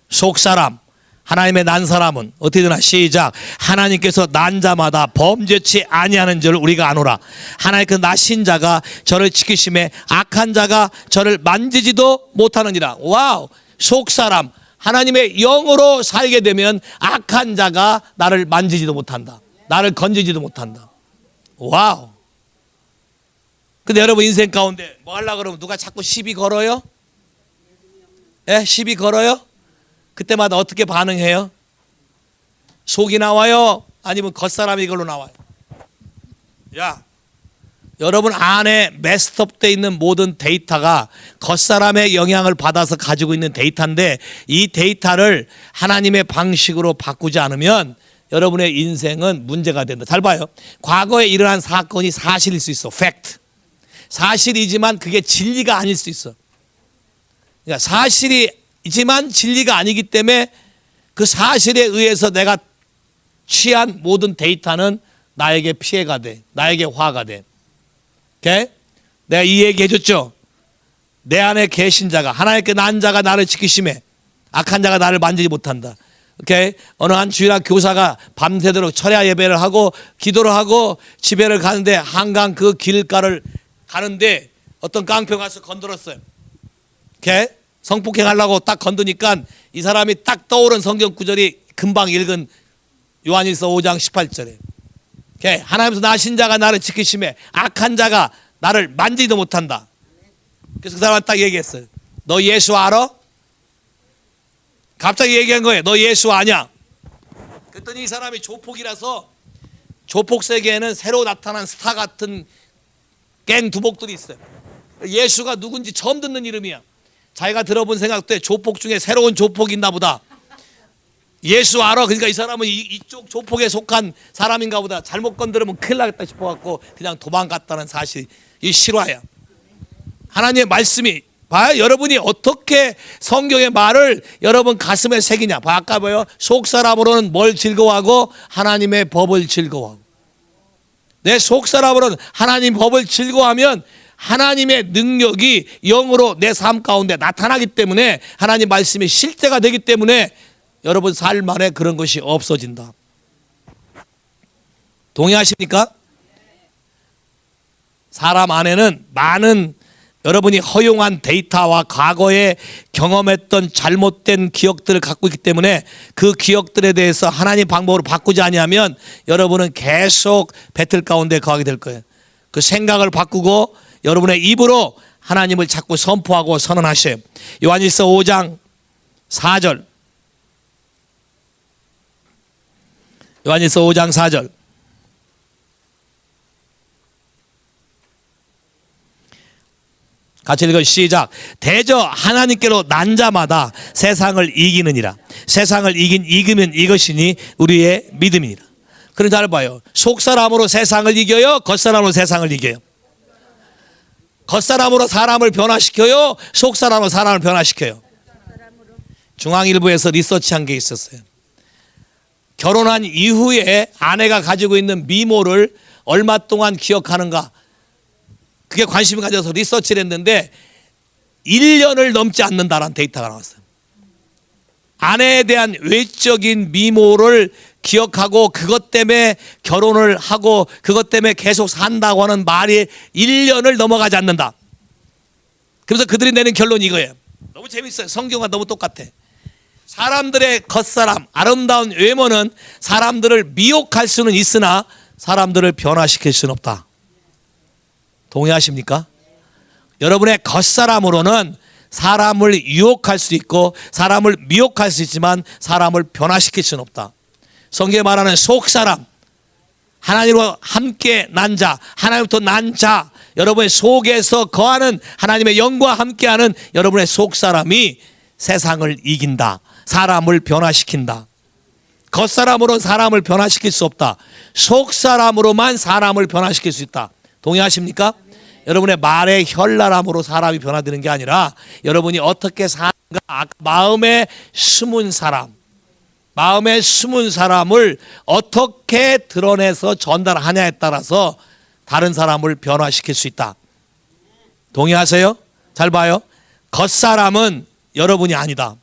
속사람, 하나님의 난 사람은 어떻게 되나? 시작. 하나님께서 난 자마다 범죄치 아니하는 줄 우리가 아노라. 하나님께서 나신 자가 저를 지키심에 악한 자가 저를 만지지도 못하느니라. 와우. 속사람, 하나님의 영으로 살게 되면 악한 자가 나를 만지지도 못한다. 나를 건지지도 못한다. 와우. 근데 여러분 인생 가운데 뭐 하려고 그러면 누가 자꾸 시비 걸어요? 예? 시비 걸어요? 그때마다 어떻게 반응해요? 속이 나와요? 아니면 겉사람이 이걸로 나와요? 야, 여러분 안에 메스톱되어 있는 모든 데이터가 겉사람의 영향을 받아서 가지고 있는 데이터인데 이 데이터를 하나님의 방식으로 바꾸지 않으면 여러분의 인생은 문제가 된다. 잘 봐요. 과거에 일어난 사건이 사실일 수 있어. 팩트. 사실이지만 그게 진리가 아닐 수 있어. 그러니까 사실이지만 진리가 아니기 때문에 그 사실에 의해서 내가 취한 모든 데이터는 나에게 피해가 돼. 나에게 화가 돼. 오케이? 내가 이 얘기 해줬죠. 내 안에 계신 자가, 하나님께 난 자가 나를 지키심에 악한 자가 나를 만지지 못한다. 오케이? 어느 한 주일학 교사가 밤새도록 철야 예배를 하고 기도를 하고 집에를 가는데 한강 그 길가를 가는데 어떤 깡패가 가서 건드렸어요. 오케이? 성폭행하려고 딱 건드니까 이 사람이 딱 떠오른 성경 구절이 금방 읽은 요한일서 5장 18절에 오케이? 하나님께서 나신 자가 나를 지키심에 악한 자가 나를 만지지도 못한다. 그래서 그 사람은 딱 얘기했어요. 너 예수 알아? 갑자기 얘기한 거예요. 너 예수 아냐? 그랬더니 이 사람이 조폭이라서 조폭 세계에는 새로 나타난 스타 같은 갱 두목들이 있어요. 예수가 누군지 처음 듣는 이름이야. 자기가 들어본 생각도 조폭 중에 새로운 조폭이 있나 보다. 예수 알아? 그러니까 이 사람은 이쪽 조폭에 속한 사람인가 보다. 잘못 건드리면 큰일 나겠다 싶어갖고 그냥 도망갔다는 사실이 실화야. 하나님의 말씀이 봐요. 여러분이 어떻게 성경의 말을 여러분 가슴에 새기냐. 봐, 아까 봐요. 속사람으로는 뭘 즐거워하고 하나님의 법을 즐거워하고. 내 속사람으로는 하나님 법을 즐거워하면 하나님의 능력이 영으로 내 삶 가운데 나타나기 때문에 하나님 말씀이 실제가 되기 때문에 여러분 삶 안에 그런 것이 없어진다. 동의하십니까? 사람 안에는 많은 여러분이 허용한 데이터와 과거에 경험했던 잘못된 기억들을 갖고 있기 때문에 그 기억들에 대해서 하나님 방법으로 바꾸지 아니하면 여러분은 계속 배틀 가운데 거하게 될 거예요. 그 생각을 바꾸고 여러분의 입으로 하나님을 자꾸 선포하고 선언하셔요. 요한일서 5장 4절. 요한일서 5장 4절. 같이 읽어 시작. 대저 하나님께로 난 자마다 세상을 이기느니라. 세상을 이기면 이것이니 우리의 믿음이니라. 그런 잘 봐요. 속사람으로 세상을 이겨요? 겉사람으로 세상을 이겨요? 겉사람으로 사람을 변화시켜요? 속사람으로 사람을 변화시켜요? 중앙일보에서 리서치한 게 있었어요. 결혼한 이후에 아내가 가지고 있는 미모를 얼마 동안 기억하는가, 그게 관심을 가져서 리서치를 했는데 1년을 넘지 않는다라는 데이터가 나왔어요. 아내에 대한 외적인 미모를 기억하고 그것 때문에 결혼을 하고 그것 때문에 계속 산다고 하는 말이 1년을 넘어가지 않는다. 그래서 그들이 내는 결론이 이거예요. 너무 재밌어요. 성경과 너무 똑같아. 사람들의 겉사람, 아름다운 외모는 사람들을 미혹할 수는 있으나 사람들을 변화시킬 수는 없다. 동의하십니까? 여러분의 겉사람으로는 사람을 유혹할 수 있고 사람을 미혹할 수 있지만 사람을 변화시킬 수는 없다. 성경에 말하는 속사람, 하나님으로 함께 난 자, 하나님부터 난 자, 여러분의 속에서 거하는 하나님의 영과 함께하는 여러분의 속사람이 세상을 이긴다. 사람을 변화시킨다. 겉사람으로는 사람을 변화시킬 수 없다. 속사람으로만 사람을 변화시킬 수 있다. 동의하십니까? 여러분의 말의 현란함으로 사람이 변화되는 게 아니라 여러분이 어떻게 사는가, 마음에 숨은 사람, 마음에 숨은 사람을 어떻게 드러내서 전달하냐에 따라서 다른 사람을 변화시킬 수 있다. 동의하세요? 잘 봐요. 겉사람은 여러분이 아니다.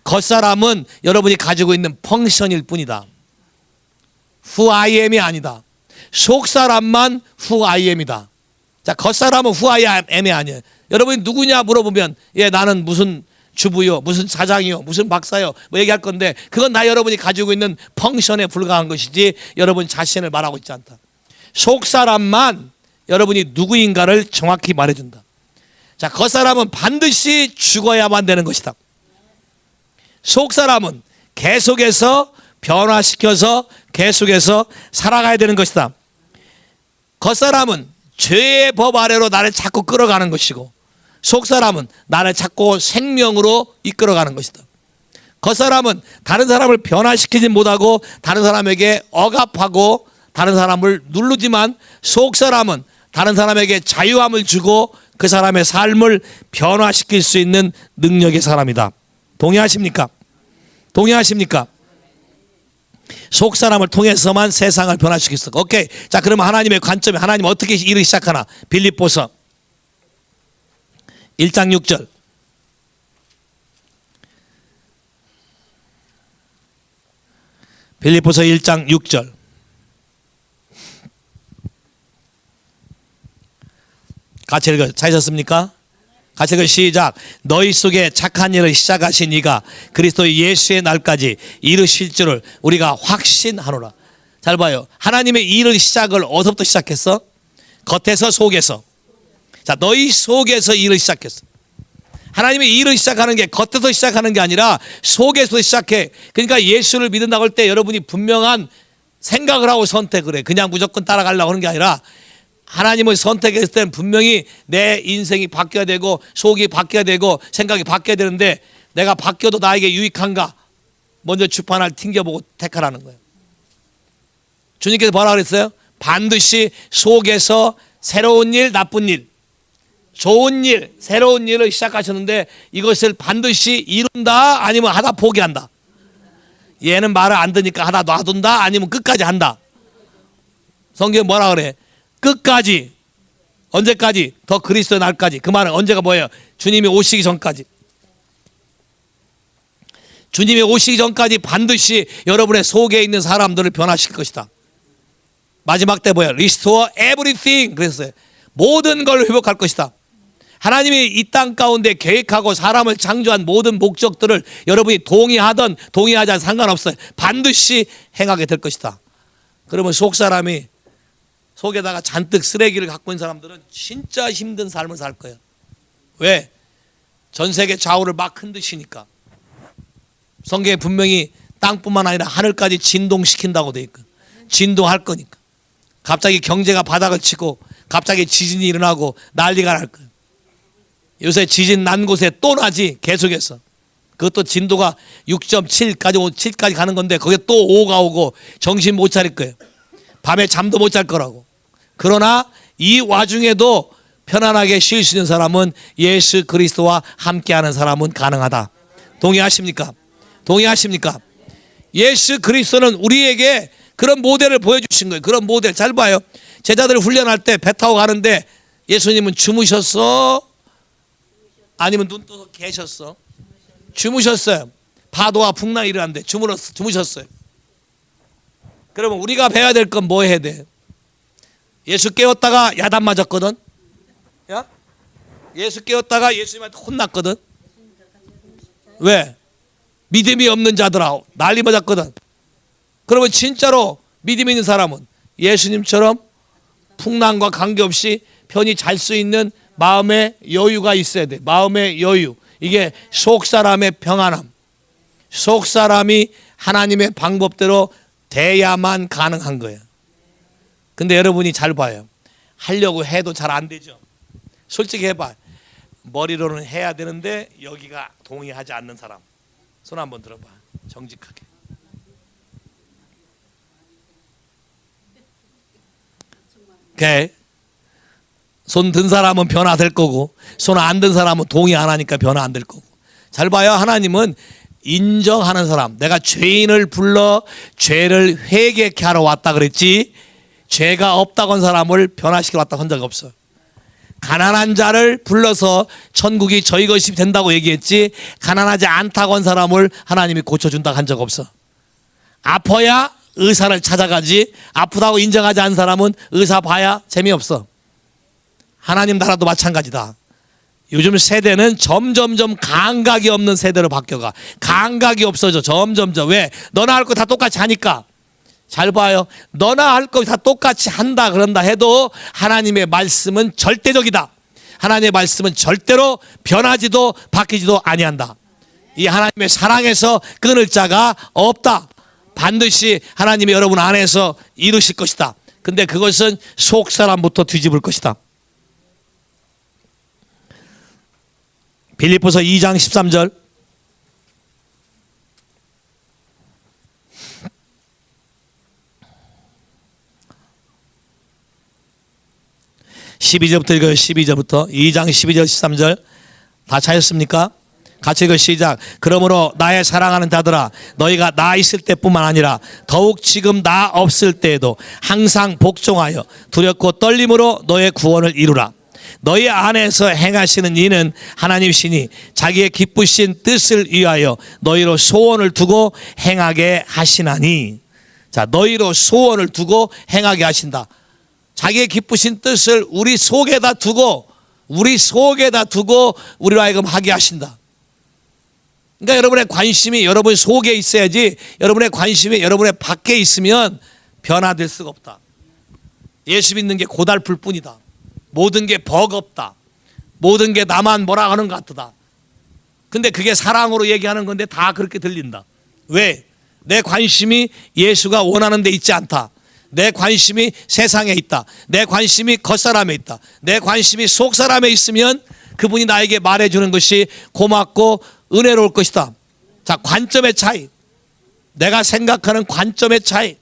겉사람은 여러분이 가지고 있는 펑션일 뿐이다. Who I am이 아니다. 속사람만 Who I am이다. 자, 겉사람은 Who I am이 아니에요. 여러분이 누구냐 물어보면 나는 무슨 주부요, 무슨 사장이요, 무슨 박사요 뭐 얘기할 건데 그건 다 여러분이 가지고 있는 펑션에 불과한 것이지 여러분 자신을 말하고 있지 않다. 속사람만 여러분이 누구인가를 정확히 말해준다. 자, 겉사람은 반드시 죽어야만 되는 것이다. 속사람은 계속해서 변화시켜서 계속해서 살아가야 되는 것이다. 겉사람은 죄의 법 아래로 나를 자꾸 끌어가는 것이고 속사람은 나를 자꾸 생명으로 이끌어가는 것이다. 겉사람은 다른 사람을 변화시키지 못하고 다른 사람에게 억압하고 다른 사람을 누르지만 속사람은 다른 사람에게 자유함을 주고 그 사람의 삶을 변화시킬 수 있는 능력의 사람이다. 동의하십니까? 동의하십니까? 속사람을 통해서만 세상을 변화시킬 수 있어. 오케이. 자, 그러면 하나님의 관점에 하나님 어떻게 일을 시작하나? 빌립보서 1장 6절. 빌립보서 1장 6절. 같이 읽어요. 찾으셨습니까? 같이 읽어요. 시작. 너희 속에 착한 일을 시작하신 이가 그리스도 예수의 날까지 이르실 줄을 우리가 확신하노라. 잘 봐요. 하나님의 일을 시작을 어디서부터 시작했어? 겉에서 속에서. 자, 너희 속에서 일을 시작했어. 하나님의 일을 시작하는 게 겉에서 시작하는 게 아니라 속에서 시작해. 그러니까 예수를 믿는다고 할 때 여러분이 분명한 생각을 하고 선택을 해. 그냥 무조건 따라가려고 하는 게 아니라 하나님을 선택했을 때는 분명히 내 인생이 바뀌어야 되고 속이 바뀌어야 되고 생각이 바뀌어야 되는데 내가 바뀌어도 나에게 유익한가? 먼저 주판을 튕겨보고 택하라는 거예요. 주님께서 뭐라 그랬어요? 반드시 속에서 새로운 일, 나쁜 일, 좋은 일, 새로운 일을 시작하셨는데 이것을 반드시 이룬다 아니면 하다 포기한다. 얘는 말을 안 듣니까 하다 놔둔다 아니면 끝까지 한다. 성경에 뭐라 그래? 끝까지. 언제까지? 더 그리스도의 날까지. 그 말은 언제가 뭐예요? 주님이 오시기 전까지. 주님이 오시기 전까지 반드시 여러분의 속에 있는 사람들을 변화시킬 것이다. 마지막 때 뭐예요? Restore everything. 그랬어요. 모든 걸 회복할 것이다. 하나님이 이 땅 가운데 계획하고 사람을 창조한 모든 목적들을 여러분이 동의하든 동의하지 않든 상관없어요. 반드시 행하게 될 것이다. 그러면 속사람이 속에다가 잔뜩 쓰레기를 갖고 있는 사람들은 진짜 힘든 삶을 살 거예요. 왜? 전 세계 좌우를 막 흔드시니까. 성경에 분명히 땅뿐만 아니라 하늘까지 진동시킨다고 돼 있고 진동할 거니까. 갑자기 경제가 바닥을 치고 갑자기 지진이 일어나고 난리가 날 거예요. 요새 지진 난 곳에 또 나지 계속해서. 그것도 진도가 6.7까지 가는 건데 거기에 또 5가 오고 정신 못 차릴 거예요. 밤에 잠도 못 잘 거라고. 그러나 이 와중에도 편안하게 쉴 수 있는 사람은 예수 그리스도와 함께하는 사람은 가능하다. 동의하십니까? 동의하십니까? 예수 그리스도는 우리에게 그런 모델을 보여주신 거예요. 그런 모델. 잘 봐요. 제자들을 훈련할 때 배 타고 가는데 예수님은 주무셨어? 아니면 눈 떠서 계셨어? 주무셨어요. 파도와 풍랑이 일어났는데 주무셨어요. 그러면 우리가 배워야 될 건 뭐 해야 돼? 예수 깨웠다가 야단 맞았거든. 야? 예수 깨웠다가 예수님한테 혼났거든. 왜? 믿음이 없는 자들아 난리 맞았거든. 그러면 진짜로 믿음 있는 사람은 예수님처럼 풍랑과 관계없이 편히 잘 수 있는 마음의 여유가 있어야 돼. 마음의 여유. 이게 속사람의 평안함. 속사람이 하나님의 방법대로 돼야만 가능한 거예요. 근데 여러분이 잘 봐요. 하려고 해도 잘 안 되죠. 솔직히 해봐. 머리로는 해야 되는데 여기가 동의하지 않는 사람. 손 한번 들어봐. 정직하게. 오케이. 손 든 사람은 변화될 거고 손 안 든 사람은 동의 안 하니까 변화 안 될 거고. 잘 봐요. 하나님은 인정하는 사람, 내가 죄인을 불러 죄를 회개케 하러 왔다 그랬지 죄가 없다고 한 사람을 변화시키러 왔다고 한 적이 없어요. 가난한 자를 불러서 천국이 저희 것이 된다고 얘기했지 가난하지 않다고 한 사람을 하나님이 고쳐준다고 한 적 없어. 아파야 의사를 찾아가지 아프다고 인정하지 않은 사람은 의사 봐야 재미없어. 하나님 나라도 마찬가지다. 요즘 세대는 점점점 감각이 없는 세대로 바뀌어가. 감각이 없어져 점점점. 왜? 너나 할 거 다 똑같이 하니까. 잘 봐요. 너나 할 거 다 똑같이 한다 그런다 해도 하나님의 말씀은 절대적이다. 하나님의 말씀은 절대로 변하지도 바뀌지도 아니한다. 이 하나님의 사랑에서 끊을 자가 없다. 반드시 하나님이 여러분 안에서 이루실 것이다. 근데 그것은 속 사람부터 뒤집을 것이다. 빌립보서 2장 13절. (12절부터) 읽어요. 12절부터 2장 12절 13절 다 찾았습니까? 같이 읽어 시작. 그러므로 나의 사랑하는 자들아 너희가 나 있을 때뿐만 아니라 더욱 지금 나 없을 때에도 항상 복종하여 두렵고 떨림으로 너의 구원을 이루라. 너희 안에서 행하시는 이는 하나님이시니 자기의 기쁘신 뜻을 위하여 너희로 소원을 두고 행하게 하시나니. 자, 너희로 소원을 두고 행하게 하신다. 자기의 기쁘신 뜻을 우리 속에다 두고 우리로 하여금 하게 하신다. 그러니까 여러분의 관심이 여러분 속에 있어야지 여러분의 관심이 여러분의 밖에 있으면 변화될 수가 없다. 예수 믿는 게 고달플 뿐이다. 모든 게 버겁다. 모든 게 나만 뭐라 하는 것 같다. 근데 그게 사랑으로 얘기하는 건데 다 그렇게 들린다. 왜? 내 관심이 예수가 원하는 데 있지 않다. 내 관심이 세상에 있다. 내 관심이 겉사람에 있다. 내 관심이 속사람에 있으면 그분이 나에게 말해주는 것이 고맙고 은혜로울 것이다. 자, 관점의 차이. 내가 생각하는 관점의 차이.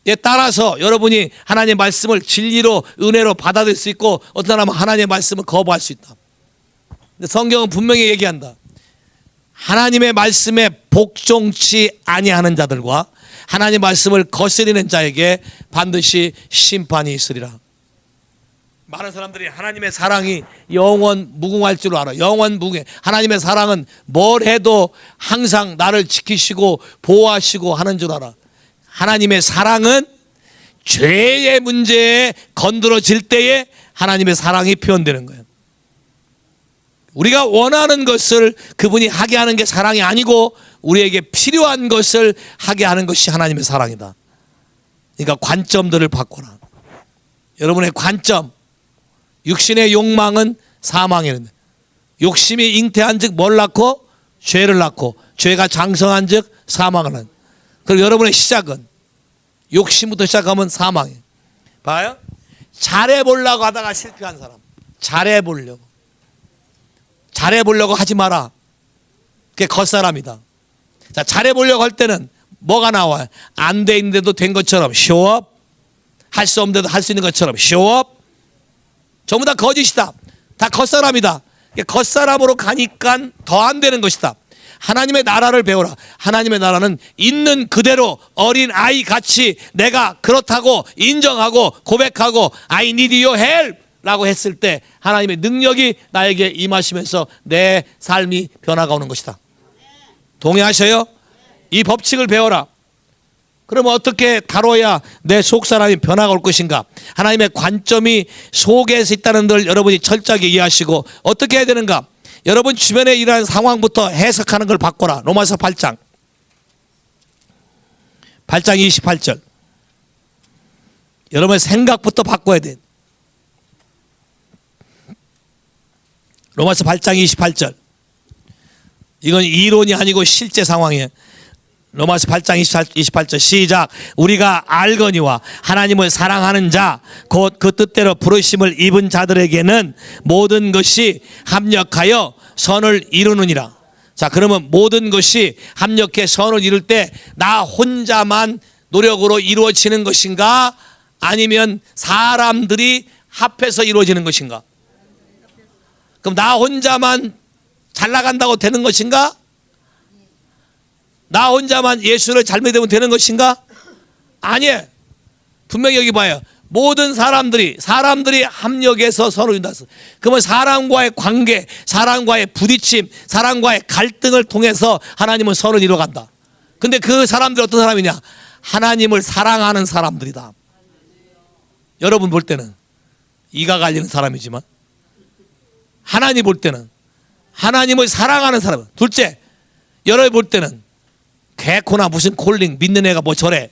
에 따라서 여러분이 하나님의 말씀을 진리로 은혜로 받아들일 수 있고 어떤 사람은 하나님의 말씀을 거부할 수 있다. 근데 성경은 분명히 얘기한다. 하나님의 말씀에 복종치 아니하는 자들과 하나님의 말씀을 거스리는 자에게 반드시 심판이 있으리라. 많은 사람들이 하나님의 사랑이 영원 무궁할 줄 알아. 영원 무궁해. 하나님의 사랑은 뭘 해도 항상 나를 지키시고 보호하시고 하는 줄 알아. 하나님의 사랑은 죄의 문제에 건드려질 때에 하나님의 사랑이 표현되는 거예요. 우리가 원하는 것을 그분이 하게 하는 게 사랑이 아니고 우리에게 필요한 것을 하게 하는 것이 하나님의 사랑이다. 그러니까 관점들을 바꿔라. 여러분의 관점. 육신의 욕망은 사망이는데 욕심이 잉태한 즉 뭘 낳고? 죄를 낳고 죄가 장성한 즉 사망을 낳는. 그리고 여러분의 시작은 욕심부터 시작하면 사망이에요. 봐요. 잘해보려고 하다가 실패한 사람. 잘해보려고 하지 마라. 그게 겉사람이다. 자, 잘해보려고 할 때는 뭐가 나와요? 안 돼 있는데도 된 것처럼 쇼업, 할 수 없는데도 할 수 있는 것처럼 쇼업. 전부 다 거짓이다. 다 겉사람이다. 겉사람으로 가니까 더 안 되는 것이다. 하나님의 나라를 배워라. 하나님의 나라는 있는 그대로 어린 아이 같이 내가 그렇다고 인정하고 고백하고 I need your help 라고 했을 때 하나님의 능력이 나에게 임하시면서 내 삶이 변화가 오는 것이다. 동의하셔요? 이 법칙을 배워라. 그러면 어떻게 다뤄야 내 속사람이 변화가 올 것인가? 하나님의 관점이 속에서 있다는 걸 여러분이 철저하게 이해하시고 어떻게 해야 되는가? 여러분 주변에 일어나는 상황부터 해석하는 걸 바꿔라. 로마서 8장 28절. 여러분의 생각부터 바꿔야 돼. 로마서 8장 28절. 이건 이론이 아니고 실제 상황이에요. 로마서 8장 28절 시작. 우리가 알거니와 하나님을 사랑하는 자 곧 그 뜻대로 부르심을 입은 자들에게는 모든 것이 합력하여 선을 이루느니라. 자, 그러면 모든 것이 합력해 선을 이룰 때 나 혼자만 노력으로 이루어지는 것인가? 아니면 사람들이 합해서 이루어지는 것인가? 그럼 나 혼자만 잘 나간다고 되는 것인가? 나 혼자만 예수를 잘 믿으면 되는 것인가? 아니에요. 분명히 여기 봐요. 모든 사람들이 합력해서 선을 이룬다. 그러면 사람과의 관계, 사람과의 부딪힘, 사람과의 갈등을 통해서 하나님은 선을 이루어간다. 근데 그 사람들이 어떤 사람이냐? 하나님을 사랑하는 사람들이다. 여러분 볼 때는 이가 갈리는 사람이지만 하나님 볼 때는 하나님을 사랑하는 사람. 둘째, 여러분 볼 때는 개코나 무슨 콜링 믿는 애가 뭐 저래.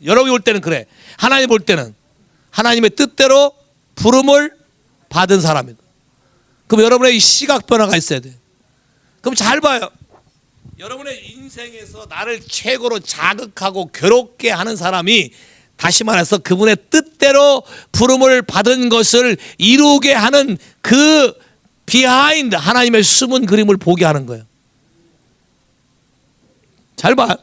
여러분이 볼 때는 그래. 하나님 볼 때는 하나님의 뜻대로 부름을 받은 사람이다. 그럼 여러분의 이 시각 변화가 있어야 돼. 그럼 잘 봐요. 여러분의 인생에서 나를 최고로 자극하고 괴롭게 하는 사람이, 다시 말해서 그분의 뜻대로 부름을 받은 것을 이루게 하는 그 비하인드, 하나님의 숨은 그림을 보게 하는 거예요. 잘 봐.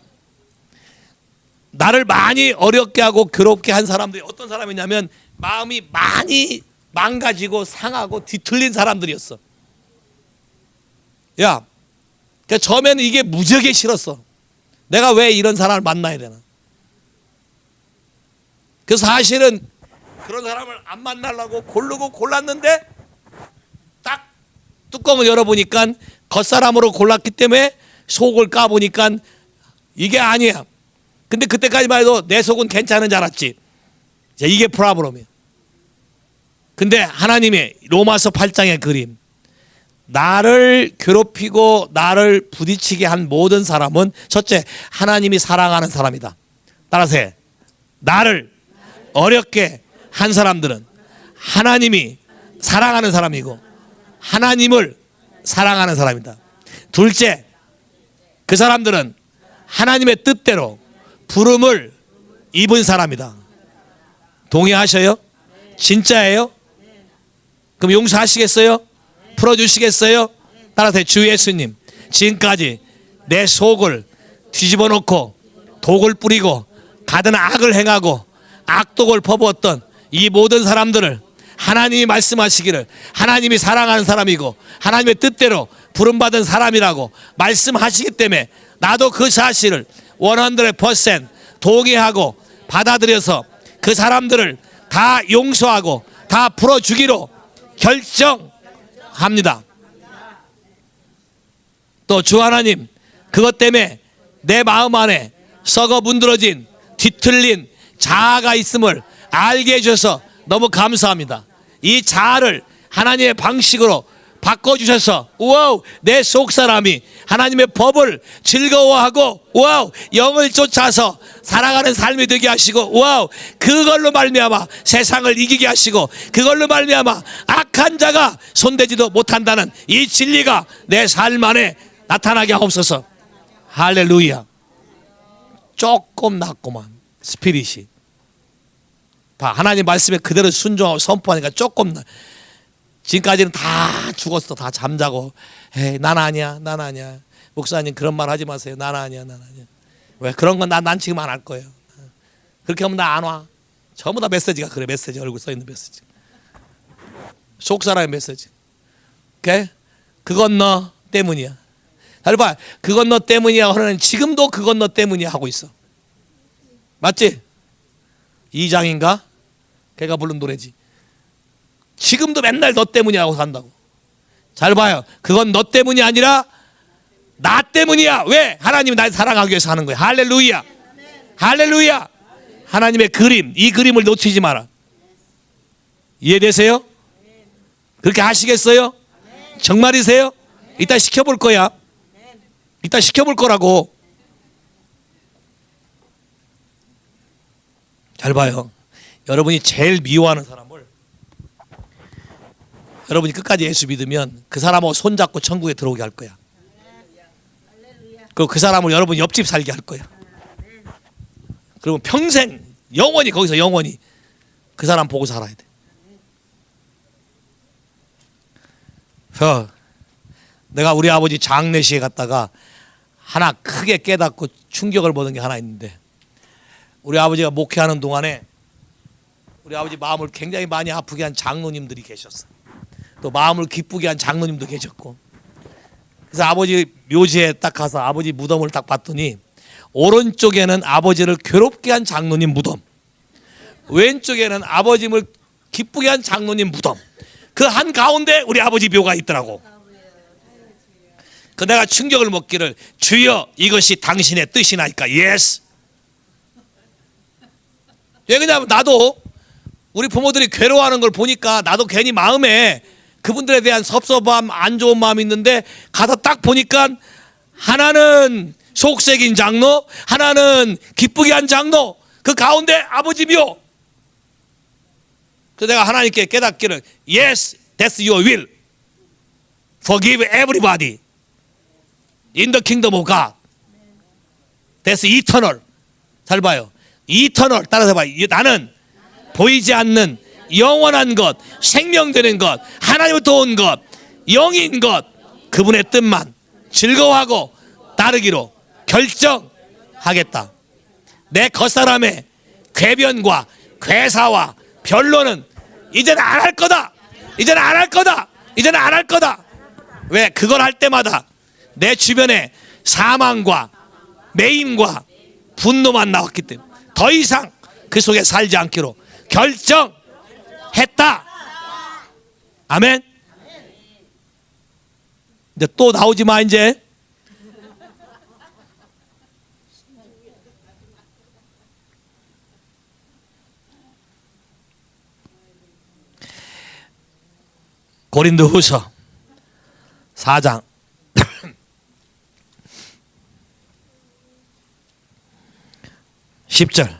나를 많이 어렵게 하고 괴롭게 한 사람들이 어떤 사람이냐면 마음이 많이 망가지고 상하고 뒤틀린 사람들이었어. 야, 그러니까 처음에는 이게 무지하게 싫었어. 내가 왜 이런 사람을 만나야 되나. 그래서 사실은 그런 사람을 안 만나려고 고르고 골랐는데 딱 뚜껑을 열어보니까 겉사람으로 골랐기 때문에 속을 까보니까 이게 아니야. 근데 그때까지만 해도 내 속은 괜찮은 줄 알았지. 이게 프라브롬이에요. 근데 하나님의 로마서 8장의 그림, 나를 괴롭히고 나를 부딪히게 한 모든 사람은 첫째, 하나님이 사랑하는 사람이다. 따라서 해. 나를 어렵게 한 사람들은 하나님이 사랑하는 사람이고 하나님을 사랑하는 사람이다. 둘째, 그 사람들은 하나님의 뜻대로 부름을 입은 사람이다. 동의하셔요? 진짜예요? 그럼 용서하시겠어요? 풀어주시겠어요? 따라서 주 예수님, 지금까지 내 속을 뒤집어 놓고 독을 뿌리고 가든 악을 행하고 악독을 퍼부었던 이 모든 사람들을 하나님이 말씀하시기를 하나님이 사랑하는 사람이고 하나님의 뜻대로 부름받은 사람이라고 말씀하시기 때문에 나도 그 사실을 100% 동의하고 받아들여서 그 사람들을 다 용서하고 다 풀어주기로 결정합니다. 또 주 하나님, 그것 때문에 내 마음 안에 썩어 문드러진 뒤틀린 자아가 있음을 알게 해주셔서 너무 감사합니다. 이 자아를 하나님의 방식으로 바꿔주셔서 와우, 내 속사람이 하나님의 법을 즐거워하고 와우, 영을 쫓아서 살아가는 삶이 되게 하시고 와우, 그걸로 말미암아 세상을 이기게 하시고 그걸로 말미암아 악한 자가 손대지도 못한다는 이 진리가 내 삶 안에 나타나게 하옵소서. 할렐루야. 조금 낫구만 스피릿이. 봐, 하나님 말씀에 그대로 순종하고 선포하니까 조금 나. 지금까지는 다 죽었어. 다 잠자고. 에이, 난 아니야. 난 아니야. 목사님 그런 말 하지 마세요. 난 아니야. 난 아니야. 왜 그런 건 난 지금 안 할 거예요. 그렇게 하면 나 안 와. 전부 다 메시지가 그래. 메시지 얼굴 써 있는 메시지. 속사람의 메시지. 오케이? 그건 너 때문이야. 잘 봐. 그건 너 때문이야. 하는 지금도 그건 너 때문이야 하고 있어. 맞지? 2장인가? 걔가 부른 노래지. 지금도 맨날 너 때문이야 하고 산다고. 잘 봐요. 그건 너 때문이 아니라 나 때문이야. 왜? 하나님이 날 사랑하기 위해서 하는 거야. 할렐루야. 할렐루야. 하나님의 그림, 이 그림을 놓치지 마라. 이해되세요? 그렇게 하시겠어요? 정말이세요? 이따 시켜볼 거야. 이따 시켜볼 거라고. 잘 봐요. 여러분이 제일 미워하는 사람을 여러분이 끝까지 예수 믿으면 그 사람하고 손잡고 천국에 들어오게 할 거야. 그리고 그 사람을 여러분 옆집 살게 할 거야. 그리고 평생 영원히 거기서 영원히 그 사람 보고 살아야 돼. 내가 우리 아버지 장례식에 갔다가 하나 크게 깨닫고 충격을 받은 게 하나 있는데, 우리 아버지가 목회하는 동안에 우리 아버지 마음을 굉장히 많이 아프게 한 장로님들이 계셨어요. 또 마음을 기쁘게 한 장로님도 계셨고. 그래서 아버지 묘지에 딱 가서 아버지 무덤을 딱 봤더니 오른쪽에는 아버지를 괴롭게 한 장로님 무덤, 왼쪽에는 아버지를 기쁘게 한 장로님 무덤, 그 한가운데 우리 아버지 묘가 있더라고. 그 내가 충격을 먹기를, 주여 이것이 당신의 뜻이나이까. 예스. 왜 그러냐면 나도 우리 부모들이 괴로워하는 걸 보니까 나도 괜히 마음에 그분들에 대한 섭섭함, 안 좋은 마음이 있는데 가서 딱 보니까 하나는 속색인 장로, 하나는 기쁘게 한 장로, 그 가운데 아버지 묘. 그래서 내가 하나님께 깨닫기를, Yes, that's your will. Forgive everybody in the kingdom of God. That's eternal. 잘 봐요. eternal. 따라서 봐요. 나는 보이지 않는 영원한 것, 생명되는 것, 하나님부터 온 것, 영인 것, 그분의 뜻만 즐거워하고 따르기로 결정하겠다. 내 겉사람의 궤변과 괴사와 변론은 이제는 안 할 거다. 이제는 안 할 거다. 이제는 안 할 거다. 왜? 그걸 할 때마다 내 주변에 사망과 매임과 분노만 나왔기 때문에 더 이상 그 속에 살지 않기로 결정했다. 아멘. 이제 또 나오지 마 이제. 고린도후서 4장 10절.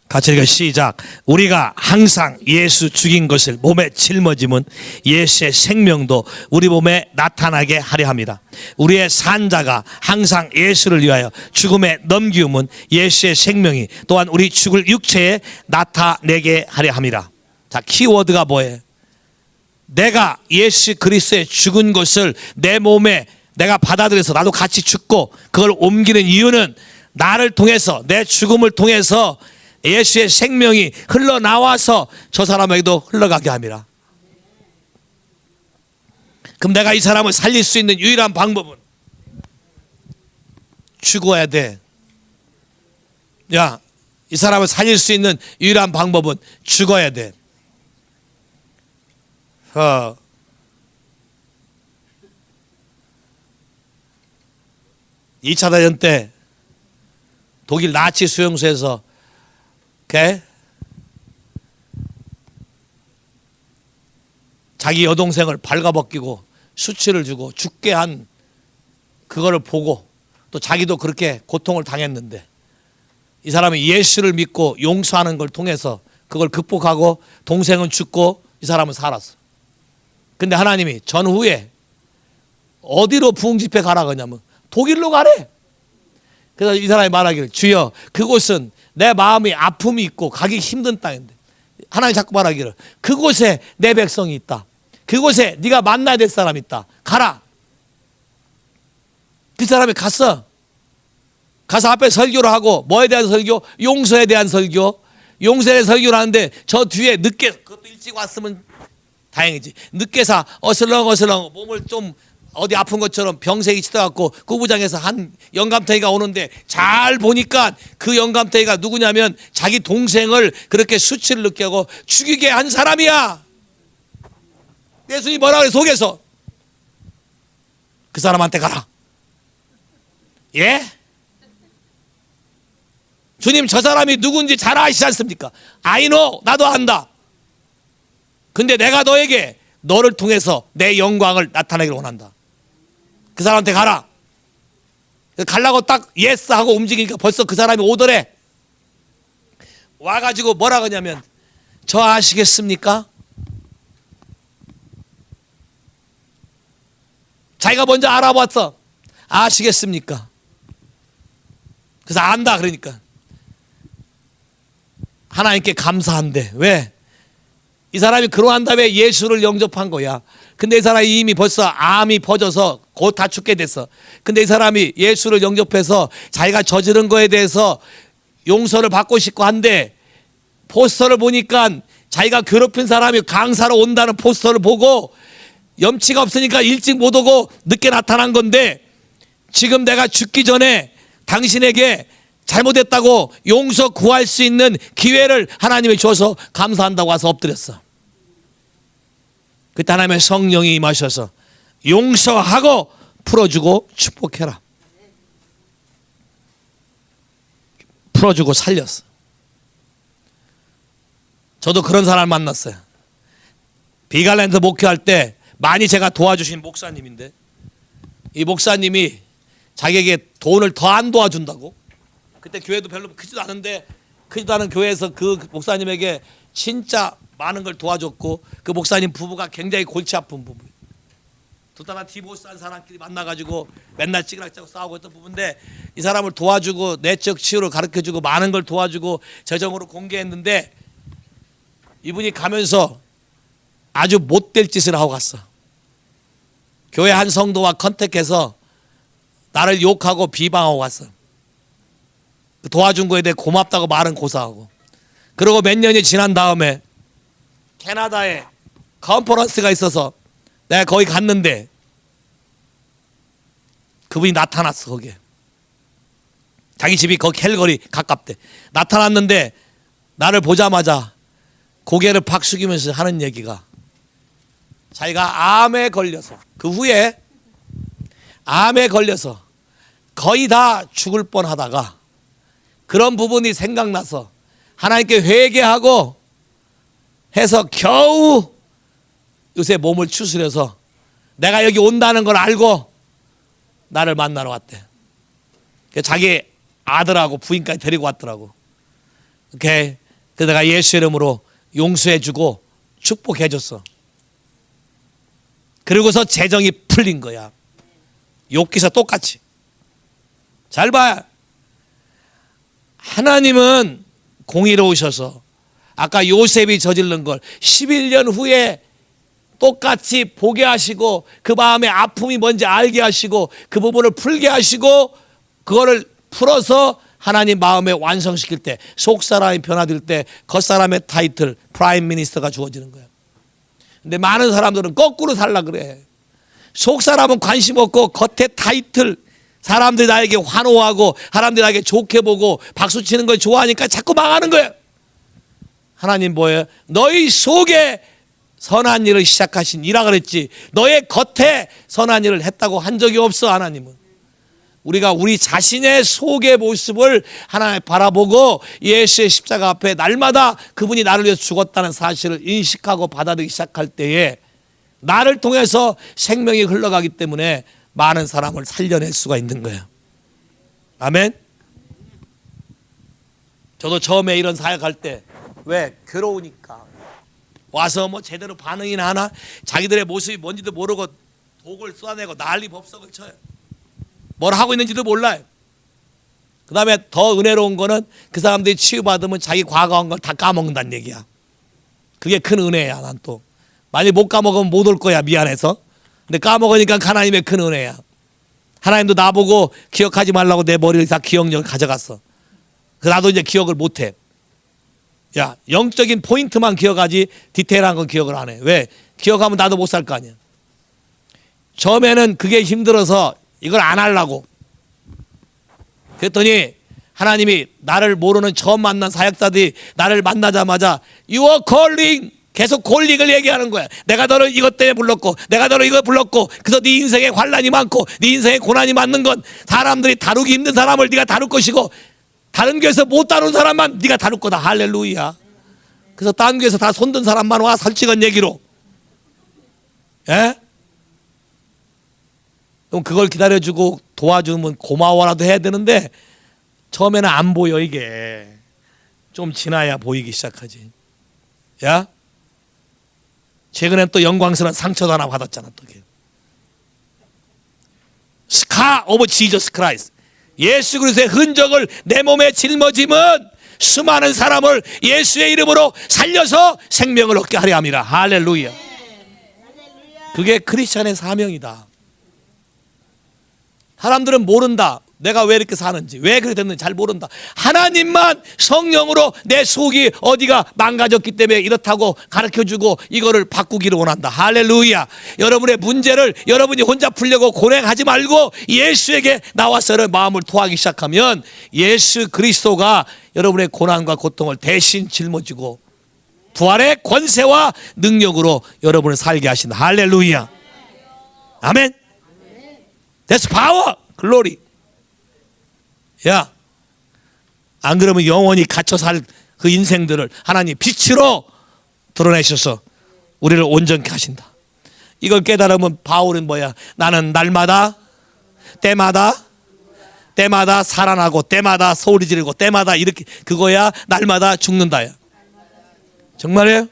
같이 읽어 시작. 우리가 항상 예수 죽인 것을 몸에 짊어짐은 예수의 생명도 우리 몸에 나타나게 하려 합니다. 우리의 산자가 항상 예수를 위하여 죽음에 넘기움은 예수의 생명이 또한 우리 죽을 육체에 나타내게 하려 합니다. 자, 키워드가 뭐예요? 내가 예수 그리스도의 죽은 것을 내 몸에 내가 받아들여서 나도 같이 죽고 그걸 옮기는 이유는 나를 통해서, 내 죽음을 통해서 예수의 생명이 흘러나와서 저 사람에게도 흘러가게 합니다. 그럼 내가 이 사람을 살릴 수 있는 유일한 방법은 죽어야 돼. 야, 이 사람을 살릴 수 있는 유일한 방법은 죽어야 돼. 2차 대전 때 독일 나치 수용소에서 자기 여동생을 발가벗기고 수치를 주고 죽게 한 그거를 보고 또 자기도 그렇게 고통을 당했는데 이 사람이 예수를 믿고 용서하는 걸 통해서 그걸 극복하고 동생은 죽고 이 사람은 살았어. 근데 하나님이 전후에 어디로 부흥집회 가라 그러냐면 독일로 가래. 그래서 이 사람이 말하기를, 주여 그곳은 내 마음이 아픔이 있고 가기 힘든 땅인데, 하나님 자꾸 말하기를, 그곳에 내 백성이 있다. 그곳에 네가 만나야 될 사람이 있다. 가라. 그 사람이 갔어. 가서 앞에 설교를 하고, 뭐에 대한 설교? 용서에 대한 설교. 용서에 대한 설교를 하는데 저 뒤에 늦게, 그것도 일찍 왔으면 다행이지, 늦게서 어슬렁어슬렁 몸을 좀 어디 아픈 것처럼 병색이 치떠갖고 구부장에서 한 영감탱이가 오는데 잘 보니까 그 영감탱이가 누구냐면 자기 동생을 그렇게 수치를 느끼게 하고 죽이게 한 사람이야. 예수님이 뭐라 그래? 속에서 그 사람한테 가라. 예? 주님, 저 사람이 누군지 잘 아시지 않습니까? I know, 나도 안다. 근데 내가 너에게 너를 통해서 내 영광을 나타내기를 원한다. 그 사람한테 가라. 가려고 딱 예스 하고 움직이니까 벌써 그 사람이 오더래. 와가지고 뭐라 그러냐면, 저 아시겠습니까? 자기가 먼저 알아봤어. 아시겠습니까? 그래서 안다 그러니까 하나님께 감사한대. 왜? 이 사람이 그러한 다음에 예수를 영접한 거야. 근데 이 사람이 이미 벌써 암이 퍼져서 곧 다 죽게 됐어. 근데 이 사람이 예수를 영접해서 자기가 저지른 거에 대해서 용서를 받고 싶고 한데, 포스터를 보니까 자기가 괴롭힌 사람이 강사로 온다는 포스터를 보고 염치가 없으니까 일찍 못 오고 늦게 나타난 건데, 지금 내가 죽기 전에 당신에게 잘못했다고 용서 구할 수 있는 기회를 하나님이 줘서 감사한다고 와서 엎드렸어. 그때 하나님의 성령이 임하셔서 용서하고 풀어주고 축복해라. 풀어주고 살렸어. 저도 그런 사람을 만났어요. 비갈랜드 목회할 때 많이 제가 도와주신 목사님인데, 이 목사님이 자기에게 돈을 더 안 도와준다고, 그때 교회도 별로 크지도 않은데, 크지도 않은 교회에서 그 목사님에게 진짜 많은 걸 도와줬고, 그 목사님 부부가 굉장히 골치 아픈 부부, 두 딸아 디보스 한 사람끼리 만나가지고 맨날 찌그락찌그락 싸우고 있던 부부인데, 이 사람을 도와주고 내적 치유를 가르쳐주고 많은 걸 도와주고 재정으로 공개했는데, 이분이 가면서 아주 못될 짓을 하고 갔어. 교회 한 성도와 컨택해서 나를 욕하고 비방하고 갔어. 도와준 거에 대해 고맙다고 말은 고사하고. 그리고 몇 년이 지난 다음에 캐나다에 컨퍼런스가 있어서 내가 거기 갔는데, 그분이 나타났어. 거기에 자기 집이 거기 캘거리 가깝대. 나타났는데 나를 보자마자 고개를 팍 숙이면서 하는 얘기가, 자기가 암에 걸려서, 그 후에 암에 걸려서 거의 다 죽을 뻔하다가 그런 부분이 생각나서 하나님께 회개하고 해서 겨우 요새 몸을 추스려서 내가 여기 온다는 걸 알고 나를 만나러 왔대. 자기 아들하고 부인까지 데리고 왔더라고. 오케이. 그래서 내가 예수 이름으로 용서해주고 축복해줬어. 그리고서 재정이 풀린 거야. 욥기서 똑같이. 잘 봐. 하나님은 공의로우셔서 아까 요셉이 저지른 걸 11년 후에 똑같이 보게 하시고, 그 마음의 아픔이 뭔지 알게 하시고, 그 부분을 풀게 하시고, 그거를 풀어서 하나님 마음에 완성시킬 때, 속사람이 변화될 때 겉사람의 타이틀 프라임 미니스터가 주어지는 거예요. 근데 많은 사람들은 거꾸로 살라 그래. 속사람은 관심 없고 겉에 타이틀, 사람들이 나에게 환호하고 사람들이 나에게 좋게 보고 박수 치는 걸 좋아하니까 자꾸 망하는 거예요. 하나님 뭐예요? 너희 속에 선한 일을 시작하신 이라 그랬지, 너의 겉에 선한 일을 했다고 한 적이 없어. 하나님은 우리가 우리 자신의 속의 모습을 하나님 바라보고 예수의 십자가 앞에 날마다 그분이 나를 위해서 죽었다는 사실을 인식하고 받아들이기 시작할 때에 나를 통해서 생명이 흘러가기 때문에 많은 사람을 살려낼 수가 있는 거예요. 아멘. 저도 처음에 이런 사역할 때, 왜? 괴로우니까. 와서 뭐 제대로 반응이나 하나, 자기들의 모습이 뭔지도 모르고 독을 쏟아내고 난리 법석을 쳐요. 뭘 하고 있는지도 몰라요. 그 다음에 더 은혜로운 거는 그 사람들이 치유받으면 자기 과거한 걸 다 까먹는다는 얘기야. 그게 큰 은혜야. 난 또 만약 못 까먹으면 못 올 거야, 미안해서. 근데 까먹으니까 하나님의 큰 은혜야. 하나님도 나보고 기억하지 말라고 내 머리를 다 기억력을 가져갔어. 나도 이제 기억을 못해. 야, 영적인 포인트만 기억하지 디테일한 건 기억을 안 해. 왜? 기억하면 나도 못 살 거 아니야. 처음에는 그게 힘들어서 이걸 안 하려고 그랬더니 하나님이 나를 모르는 처음 만난 사역자들이 나를 만나자마자 Your calling, 계속 콜링을 얘기하는 거야. 내가 너를 이것 때문에 불렀고, 내가 너를 이거 불렀고, 그래서 네 인생에 환난이 많고 네 인생에 고난이 많는 건 사람들이 다루기 힘든 사람을 네가 다룰 것이고, 다른 교회에서 못 다룬 사람만 네가 다룰 거다. 할렐루야. 그래서 다른 교회에서 다 손든 사람만 와, 솔직한 얘기로. 예? 그럼 그걸 기다려주고 도와주면 고마워라도 해야 되는데, 처음에는 안 보여. 이게 좀 지나야 보이기 시작하지. 야, 최근엔 또 영광스러운 상처도 하나 받았잖아. 또 스카 오브 지저스 크라이스트, 예수 그리스도의 흔적을 내 몸에 짊어지면 수많은 사람을 예수의 이름으로 살려서 생명을 얻게 하려 합니다. 할렐루야. 그게 크리스찬의 사명이다. 사람들은 모른다. 내가 왜 이렇게 사는지, 왜 그렇게 됐는지 잘 모른다. 하나님만 성령으로 내 속이 어디가 망가졌기 때문에 이렇다고 가르쳐주고 이거를 바꾸기를 원한다. 할렐루야. 여러분의 문제를 여러분이 혼자 풀려고 고생하지 말고 예수에게 나와서 마음을 토하기 시작하면 예수 그리스도가 여러분의 고난과 고통을 대신 짊어지고 부활의 권세와 능력으로 여러분을 살게 하신다. 할렐루야. 아멘. That's power, glory. 야, 안 그러면 영원히 갇혀 살 그 인생들을 하나님 빛으로 드러내셔서 우리를 온전케 하신다. 이걸 깨달으면 바울은 뭐야? 나는 날마다 때마다 살아나고 때마다 소리 지르고 때마다 이렇게, 그거야 날마다 죽는다야. 정말이에요?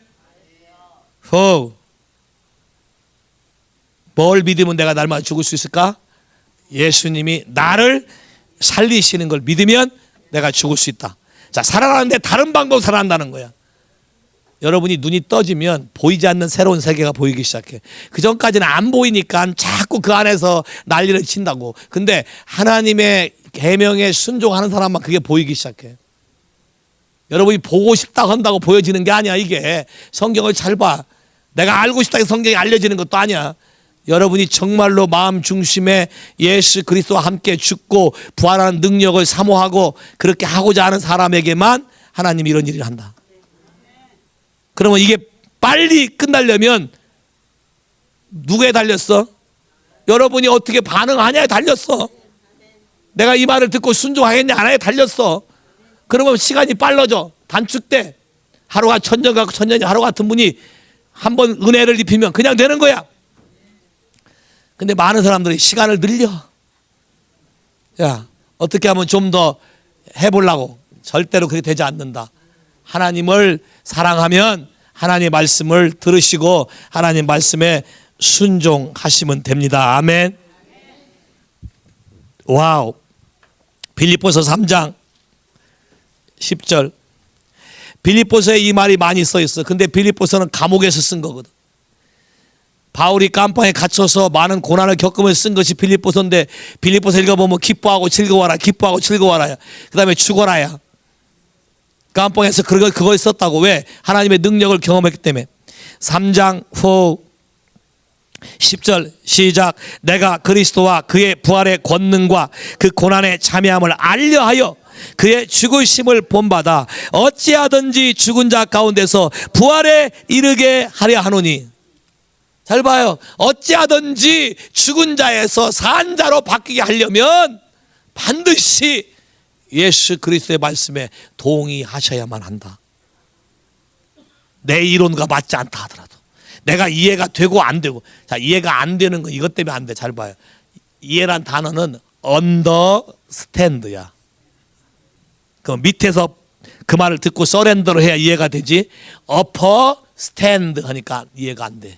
뭘 믿으면 내가 날마다 죽을 수 있을까? 예수님이 나를 살리시는 걸 믿으면 내가 죽을 수 있다. 자, 살아나는데 다른 방법으로 살아난다는 거야. 여러분이 눈이 떠지면 보이지 않는 새로운 세계가 보이기 시작해. 그 전까지는 안 보이니까 자꾸 그 안에서 난리를 친다고. 근데 하나님의 계명에 순종하는 사람만 그게 보이기 시작해. 여러분이 보고 싶다 한다고 보여지는 게 아니야. 이게 성경을 잘 봐. 내가 알고 싶다 해서 성경이 알려지는 것도 아니야. 여러분이 정말로 마음 중심에 예수 그리스도와 함께 죽고 부활하는 능력을 사모하고 그렇게 하고자 하는 사람에게만 하나님이 이런 일을 한다. 그러면 이게 빨리 끝나려면 누구에 달렸어? 여러분이 어떻게 반응하냐에 달렸어. 내가 이 말을 듣고 순종하겠냐 안 하냐에 달렸어. 그러면 시간이 빨라져. 단축돼. 하루가 천년 같고 천년이 하루 같은 분이 한번 은혜를 입히면 그냥 되는 거야. 근데 많은 사람들이 시간을 늘려. 야, 어떻게 하면 좀 더 해보려고. 절대로 그렇게 되지 않는다. 하나님을 사랑하면 하나님의 말씀을 들으시고 하나님 말씀에 순종하시면 됩니다. 아멘. 와우. 빌립보서 3장 10절. 빌립보서에 이 말이 많이 써 있어. 근데 빌립보서는 감옥에서 쓴 거거든. 바울이 깜빵에 갇혀서 많은 고난을 겪으면서 쓴 것이 빌립보서인데, 빌립보서 읽어보면 기뻐하고 즐거워라, 기뻐하고 즐거워라야. 그 다음에 죽어라야. 깜빵에서 그걸 썼다고. 왜? 하나님의 능력을 경험했기 때문에. 3장 후 10절 시작. 내가 그리스도와 그의 부활의 권능과 그 고난의 참여함을 알려하여 그의 죽으심을 본받아 어찌하든지 죽은 자 가운데서 부활에 이르게 하려 하노니. 잘 봐요. 어찌하든지 죽은 자에서 산 자로 바뀌게 하려면 반드시 예수 그리스도의 말씀에 동의하셔야만 한다. 내 이론과 맞지 않다 하더라도, 내가 이해가 되고 안 되고. 자, 이해가 안 되는 거 이것 때문에 안 돼. 잘 봐요. 이해란 단어는 understand야. 그 밑에서 그 말을 듣고 서렌더를 해야 이해가 되지. upper stand 하니까 이해가 안 돼.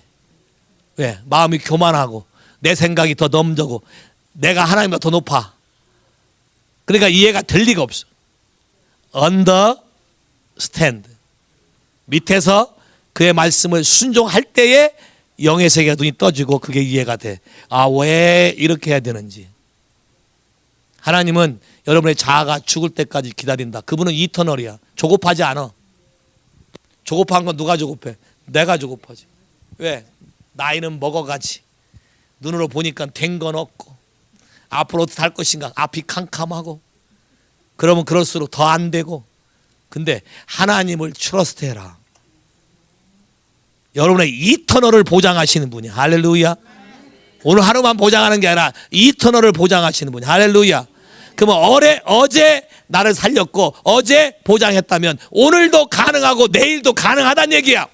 왜? 마음이 교만하고 내 생각이 더 넘저고 내가 하나님보다 더 높아. 그러니까 이해가 될 리가 없어. understand. 밑에서 그의 말씀을 순종할 때에 영의 세계가 눈이 떠지고 그게 이해가 돼. 아, 왜 이렇게 해야 되는지. 하나님은 여러분의 자아가 죽을 때까지 기다린다. 그분은 이터널이야. 조급하지 않아. 조급한 건 누가 조급해? 내가 조급하지. 왜? 나이는 먹어가지. 눈으로 보니까 된 건 없고 앞으로 어떻게 살 것인가 앞이 캄캄하고 그러면 그럴수록 더 안 되고. 근데 하나님을 트러스트해라. 여러분의 이터널을 보장하시는 분이. 할렐루야. 오늘 하루만 보장하는 게 아니라 이터널을 보장하시는 분이. 할렐루야. 그러면 어제 나를 살렸고 어제 보장했다면 오늘도 가능하고 내일도 가능하다는 얘기야.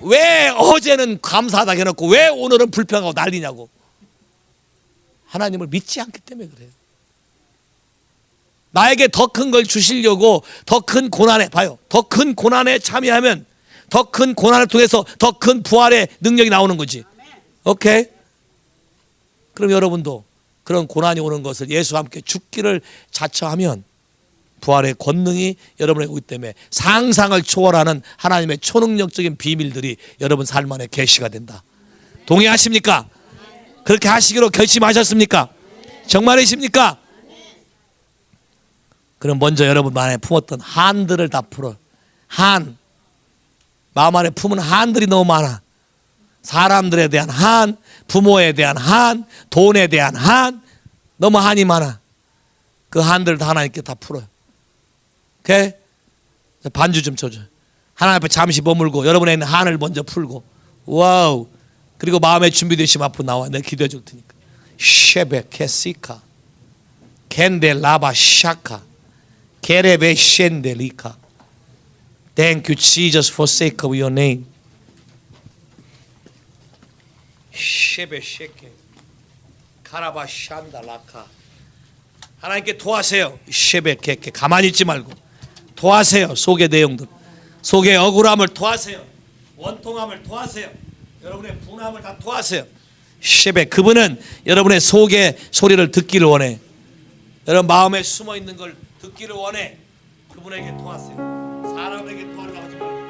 왜 어제는 감사하다 해놓고 왜 오늘은 불평하고 난리냐고. 하나님을 믿지 않기 때문에 그래요. 나에게 더 큰 걸 주시려고 더 큰 고난에, 봐요, 더 큰 고난에 참여하면 더 큰 고난을 통해서 더 큰 부활의 능력이 나오는 거지. 오케이? 그럼 여러분도 그런 고난이 오는 것을 예수와 함께 죽기를 자처하면 부활의 권능이 여러분에게 오기 때문에 상상을 초월하는 하나님의 초능력적인 비밀들이 여러분 삶 안에 계시가 된다. 동의하십니까? 그렇게 하시기로 결심하셨습니까? 정말이십니까? 그럼 먼저 여러분 안에 품었던 한들을 다 풀어. 한. 마음 안에 품은 한들이 너무 많아. 사람들에 대한 한, 부모에 대한 한, 돈에 대한 한, 너무 한이 많아. 그 한들 다 하나님께 다 풀어요. 오케이? 반주 좀 쳐줘. 하나님 앞에 잠시 머물고 여러분의 있는 한을 먼저 풀고. 와우. 그리고 마음에 준비되시면 앞으로 나와. 내가 기도해 줄 테니까. 쉐베 케시카 켄데 라바 샤카 케레베 셴데 리카. Thank you Jesus for sake of your name. 쉐베 쉐케 카라바 샨다 라카. 하나님께 토하세요. 쉐베 케케. 가만히 있지 말고 토하세요. 속의 내용들, 속의 억울함을 토하세요. 원통함을 토하세요. 여러분의 분함을 다 토하세요. 쉐베. 그분은 여러분의 속의 소리를 듣기를 원해. 여러분 마음에 숨어 있는 걸 듣기를 원해. 그분에게 토하세요. 사람에게 토하려고 하지 말고.